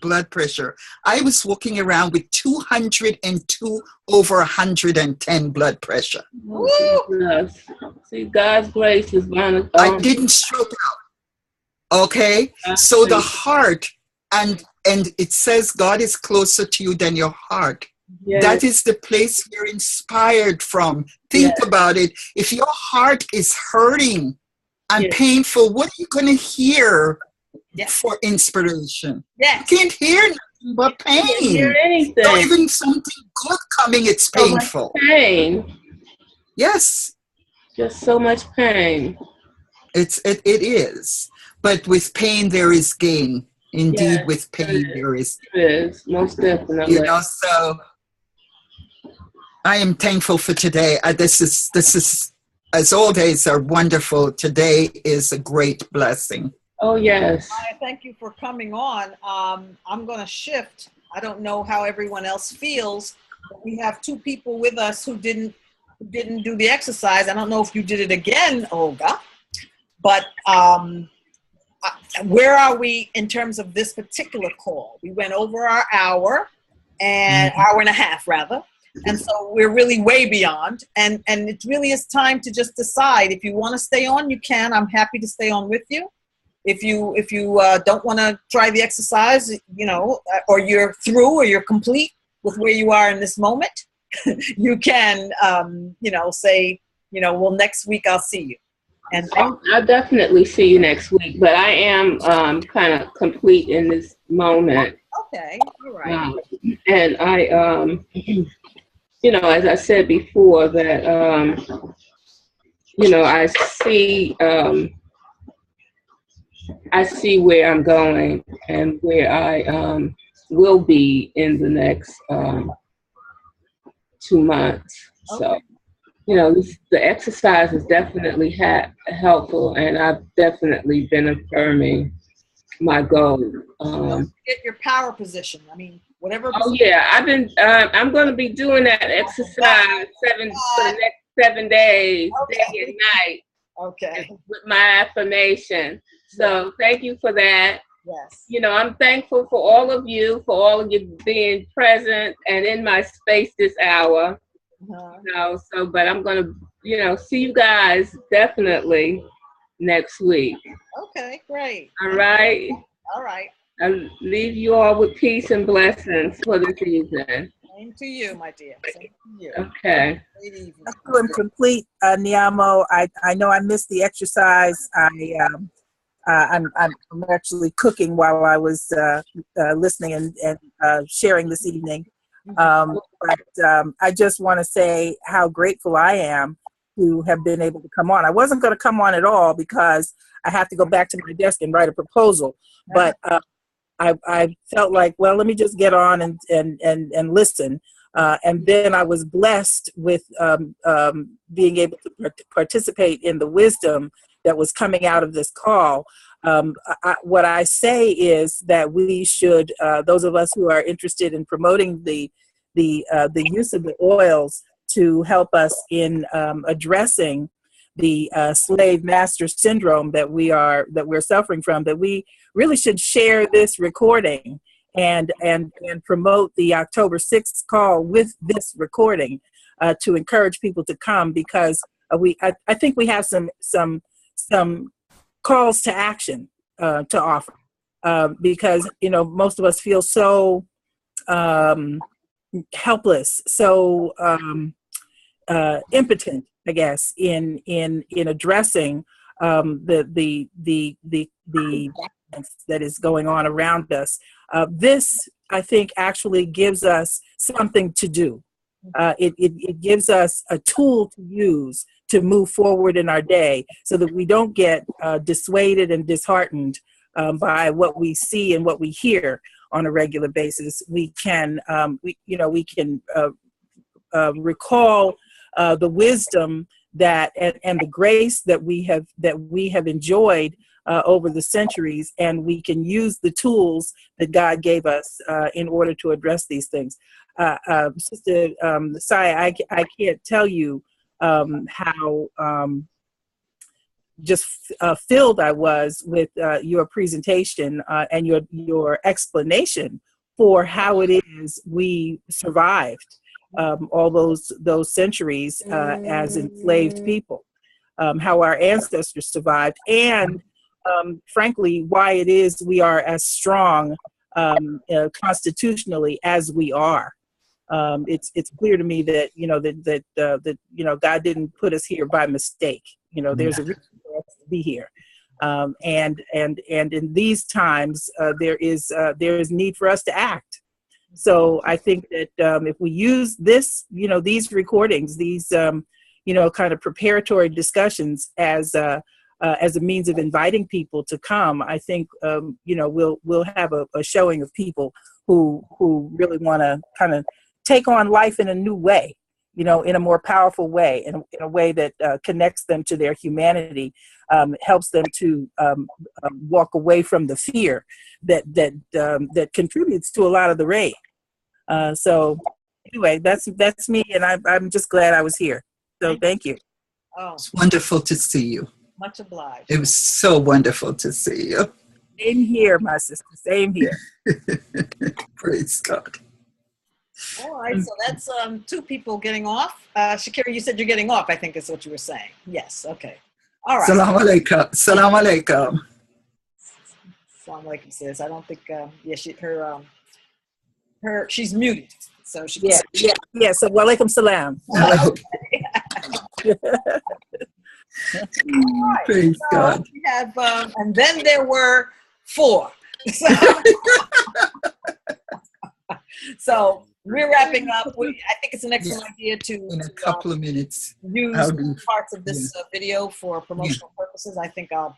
blood pressure. I was walking around with 202 over 110 blood pressure. Oh, see, God's grace is one. I didn't stroke out. Okay, so the heart, and it says God is closer to you than your heart. Yes. That is the place you're inspired from. Think about it. If your heart is hurting and painful, what are you going to hear for inspiration? Yes. You can't hear nothing but pain. You can't hear anything. Not even something good coming, it's painful. So much pain. Yes. Just so much pain. It is. But with pain, there is gain. Indeed, with pain, there is. It is, most definitely. You know, so I am thankful for today. This is, as all days are wonderful, today is a great blessing. Oh, yes. Thank you for coming on. I'm going to shift. I don't know how everyone else feels, but we have two people with us who didn't do the exercise. I don't know if you did it again, Olga, but where are we in terms of this particular call? We went over our hour and hour and a half rather. And so we're really way beyond. And it really is time to just decide. If you want to stay on, you can. I'm happy to stay on with you. If you don't want to try the exercise, you know, or you're through or you're complete with where you are in this moment, you can, you know, say, you know, well, next week I'll see you. And I'll definitely see you next week, but I am kind of complete in this moment. Okay, all right. And I, you know, as I said before, that, you know, I see where I'm going and where I will be in the next 2 months. Okay. So, you know, the exercise is definitely helpful, and I've definitely been affirming my goal. Get your power position. I mean, whatever. Oh yeah, I'm going to be doing that exercise for the next 7 days, day and night. Okay. With my affirmation. So thank you for that. Yes. You know, I'm thankful for all of you being present and in my space this hour. You know, but I'm going to, see you guys definitely next week. Okay, great. All right. All right. I'll leave you all with peace and blessings for this evening. Same to you, my dear. Same to you. Okay. Great evening. I'm complete, Niamo. I know I missed the exercise. I'm actually cooking while I was listening and sharing this evening. But I just want to say how grateful I am to have been able to come on. I wasn't going to come on at all because I have to go back to my desk and write a proposal. But I felt like, well, let me just get on and listen. And then I was blessed with being able to participate in the wisdom that was coming out of this call. What I say is that we should, those of us who are interested in promoting the use of the oils to help us in addressing the slave master syndrome that we're suffering from, that we really should share this recording and promote the October 6th call with this recording to encourage people to come, because I think we have some calls to action to offer, because most of us feel so helpless, so impotent, I guess, in addressing the violence that is going on around us. This, I think, actually gives us something to do. It gives us a tool to use to move forward in our day, so that we don't get dissuaded and disheartened by what we see and what we hear on a regular basis. We can recall the wisdom that and the grace that we have enjoyed over the centuries, and we can use the tools that God gave us in order to address these things. Sister Saya, I can't tell you how just filled I was with your presentation and your explanation for how it is we survived all those centuries as enslaved people, how our ancestors survived, and frankly, why it is we are as strong constitutionally as we are. It's clear to me that that God didn't put us here by mistake. There's a reason for us to be here, and in these times there is need for us to act. So I think that if we use this, these recordings, these kind of preparatory discussions as a means of inviting people to come, I think we'll have a showing of people who really want to kind of take on life in a new way, in a more powerful way, in a way that connects them to their humanity, helps them to walk away from the fear that contributes to a lot of the rage. So anyway, that's me, and I'm just glad I was here. So thank you. Oh, it's wonderful to see you. Much obliged. It was so wonderful to see you. Same here, my sister. Same here. Praise God. All right, so that's two people getting off. Shakira, you said you're getting off, I think is what you were saying. Yes, okay. All right. Salam alaikum. Salam alaikum. Salam alaikum, sis. I don't think, she's muted. So she yeah. So walaikum salam. Right. Praise God. We have, and then there were 4. So we're wrapping up. I think it's an excellent idea to in a couple of minutes use parts of this video for promotional purposes. I think I'll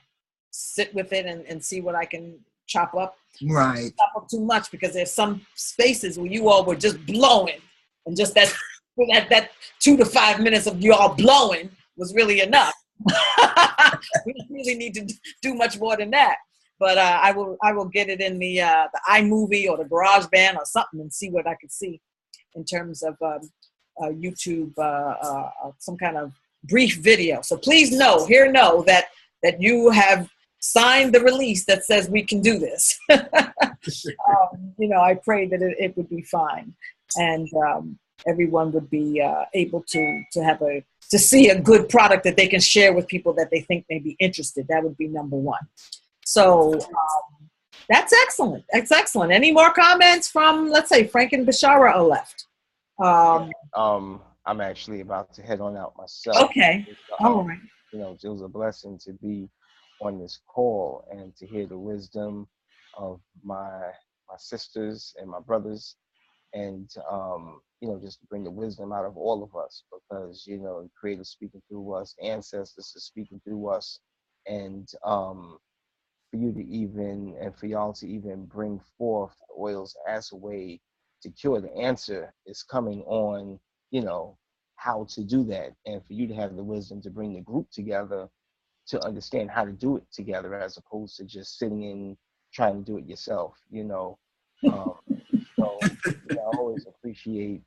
sit with it and see what I can chop up. Right. Chop up too much, because there's some spaces where you all were just blowing, and just that 2 to 5 minutes of you all blowing was really enough. We don't really need to do much more than that. But I will get it in the iMovie or the GarageBand or something and see what I can see in terms of YouTube, some kind of brief video. So please know that you have signed the release that says we can do this. I pray that it would be fine, and everyone would be able to see a good product that they can share with people that they think may be interested. That would be number one. So that's excellent. That's excellent. Any more comments from, let's say, Frank and Bashara are left? I'm actually about to head on out myself. Okay. All right. It was a blessing to be on this call and to hear the wisdom of my sisters and my brothers, and just to bring the wisdom out of all of us, because the Creator speaking through us, ancestors are speaking through us, and for y'all to even bring forth the oils as a way to cure. The answer is coming on, how to do that, and for you to have the wisdom to bring the group together to understand how to do it together, as opposed to just sitting in trying to do it yourself. I always appreciate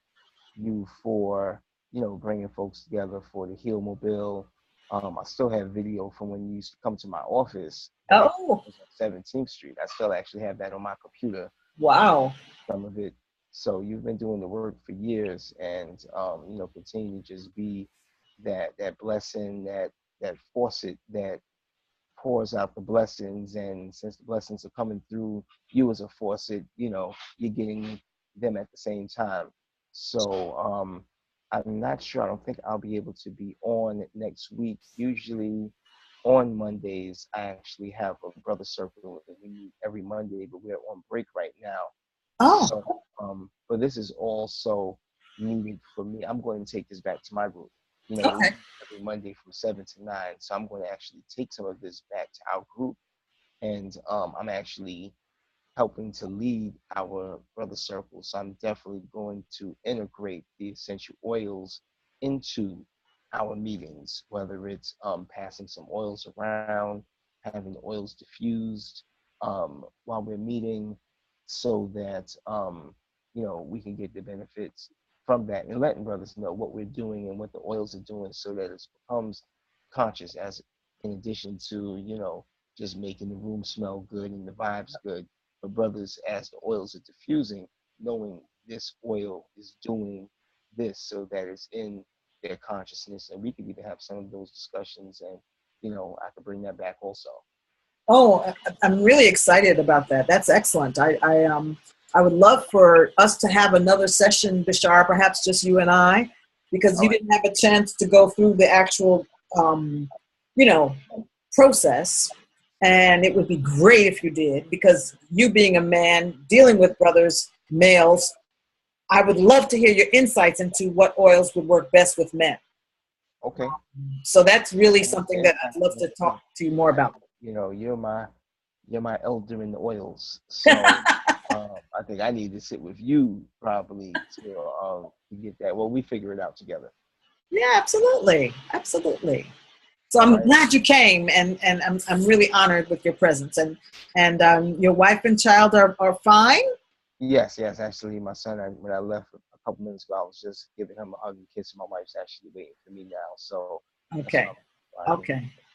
you for bringing folks together for the HealMobile. I still have video from when you used to come to my office. Oh, on 17th Street. I still actually have that on my computer. Wow. Some of it. So you've been doing the work for years, and continue to just be that blessing, that faucet that pours out the blessings. And since the blessings are coming through you as a faucet, you're getting them at the same time. So I'm not sure. I don't think I'll be able to be on next week. Usually on Mondays, I actually have a brother circle that we meet every Monday, but we're on break right now. Oh. So, but this is also needed for me. I'm going to take this back to my group. Okay. Every Monday from 7 to 9. So I'm going to actually take some of this back to our group, and I'm actually helping to lead our brother circle. So I'm definitely going to integrate the essential oils into our meetings, whether it's passing some oils around, having the oils diffused while we're meeting, so that we can get the benefits from that, and letting brothers know what we're doing and what the oils are doing, so that it becomes conscious, as in addition to just making the room smell good and the vibes good. But brothers, as the oils are diffusing, knowing this oil is doing this, so that it's in their consciousness, and we could even have some of those discussions, and I could bring that back also. Oh, I'm really excited about that. That's excellent. I would love for us to have another session, Bashar, perhaps just you and I, because you didn't have a chance to go through the actual, process. And it would be great if you did, because you being a man dealing with brothers, males, I would love to hear your insights into what oils would work best with men. Okay. So that's really something that I'd love to talk to you more about. You're my elder in the oils. So I think I need to sit with you probably to get that. Well, we figure it out together. Yeah, absolutely. Absolutely. So I'm glad you came, and I'm really honored with your presence. And your wife and child are fine? Yes. Actually, my son, when I left a couple minutes ago, I was just giving him a hug and kiss. My wife's actually waiting for me now. So okay.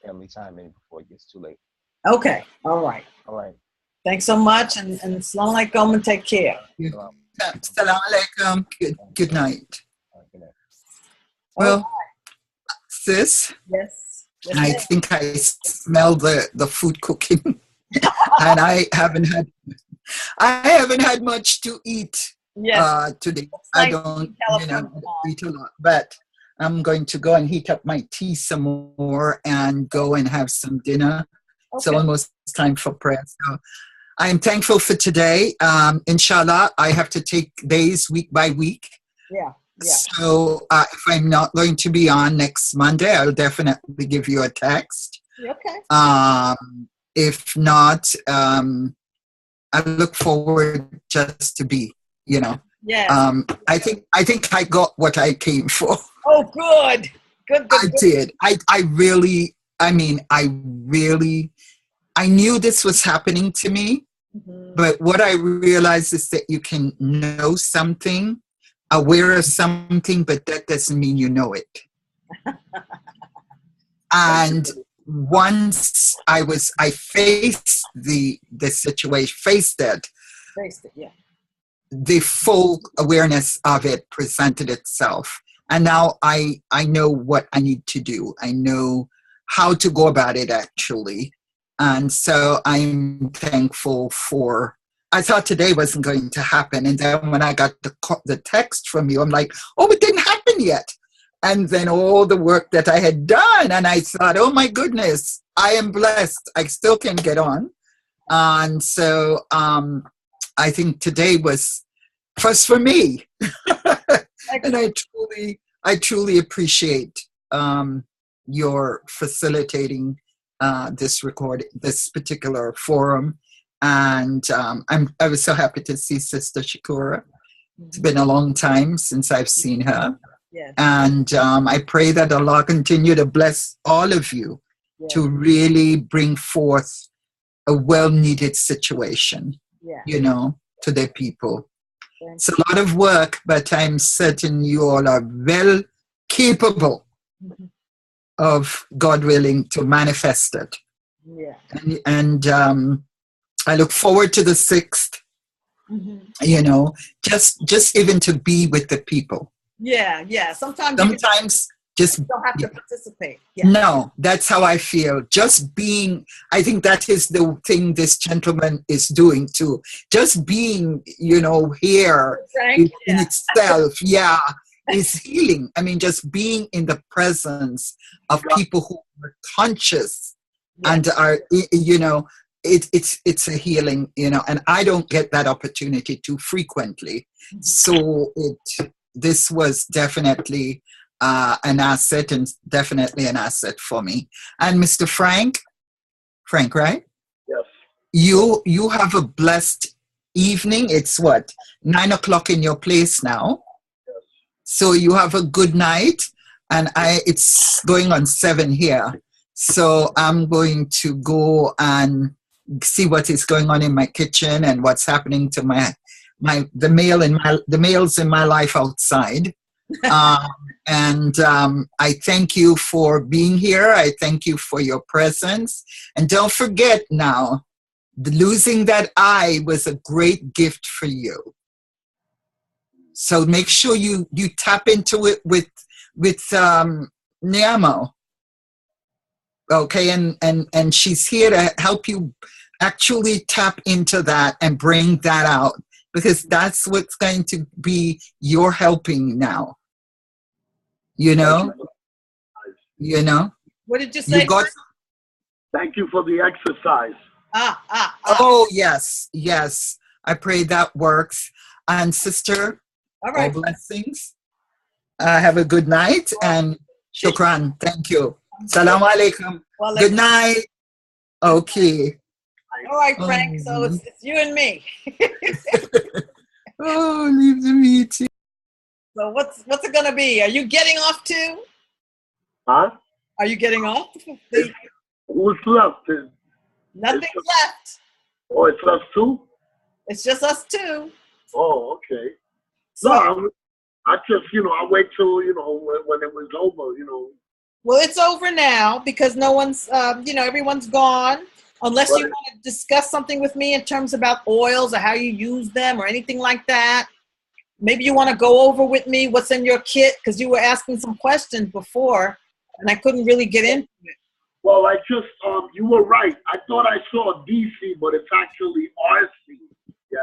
Family time in before it gets too late. Okay. All right. Thanks so much, and Assalamu alaikum, and take care. Assalamu alaikum. Good night. Well, sis. Yes. I think I smell the food cooking, and I haven't had much to eat today. I don't eat a lot, but I'm going to go and heat up my tea some more and go and have some dinner. Okay. It's almost time for prayer. So I'm thankful for today. Inshallah, I have to take days week by week. Yeah. So if I'm not going to be on next Monday, I'll definitely give you a text. Okay. If not, I look forward just to be, Yeah. I think I got what I came for. Oh, good. Good. I did. I really I knew this was happening to me, but what I realized is that you can know something, aware of something, but that doesn't mean you know it. And once I faced the situation, faced it, yeah. The full awareness of it presented itself. And now I know what I need to do. I know how to go about it, actually. And so I'm thankful for, I thought today wasn't going to happen. And then when I got the text from you, I'm like, oh, it didn't happen yet. And then all the work that I had done, and I thought, oh my goodness, I am blessed. I still can get on. And so I think today was first for me. And I truly appreciate your facilitating this particular forum. And I was so happy to see Sister Shakura. It's been a long time since I've seen her. Yes. And I pray that Allah continue to bless all of you to really bring forth a well-needed situation, to their people. It's a lot of work, but I'm certain you all are well capable of, God willing, to manifest it. Yeah. And I look forward to the 6th, just even to be with the people. Yeah. Sometimes just you don't have to participate. Yeah. No, that's how I feel. Just being, I think that is the thing this gentleman is doing too. Just being, here in itself, is healing. I mean, just being in the presence of people who are conscious and are, it's a healing, and I don't get that opportunity too frequently. So this was definitely an asset, and definitely an asset for me. And Mr. Frank, right? Yes. You have a blessed evening. It's 9 o'clock in your place now. Yes. So you have a good night, and it's going on 7 here. So I'm going to go and see what is going on in my kitchen and what's happening to the males in my life outside. And I thank you for being here. I thank you for your presence. And don't forget now, losing that eye was a great gift for you. So make sure you tap into it with Niamo. Okay, and she's here to help you actually tap into that and bring that out, because that's what's going to be your helping now. What did you say? Thank you for the exercise. Oh, yes. I pray that works. And sister, all right. All blessings. Have a good night, and shukran. Thank you. Salam alaikum. Good night. Okay. All right, Frank. So it's you and me. Oh, leave the meeting. So what's it gonna be? Are you getting off too? Huh? Are you getting off? Who's left? Nothing's left. Oh, it's us too? It's just us two. Oh, okay. So, no, I just, I wait till, when it was over, Well, it's over now because no one's, everyone's gone. Unless you want to discuss something with me in terms about oils or how you use them or anything like that. Maybe you want to go over with me what's in your kit, because you were asking some questions before and I couldn't really get into it. Well, I just, you were right. I thought I saw DC, but it's actually RC. Yeah.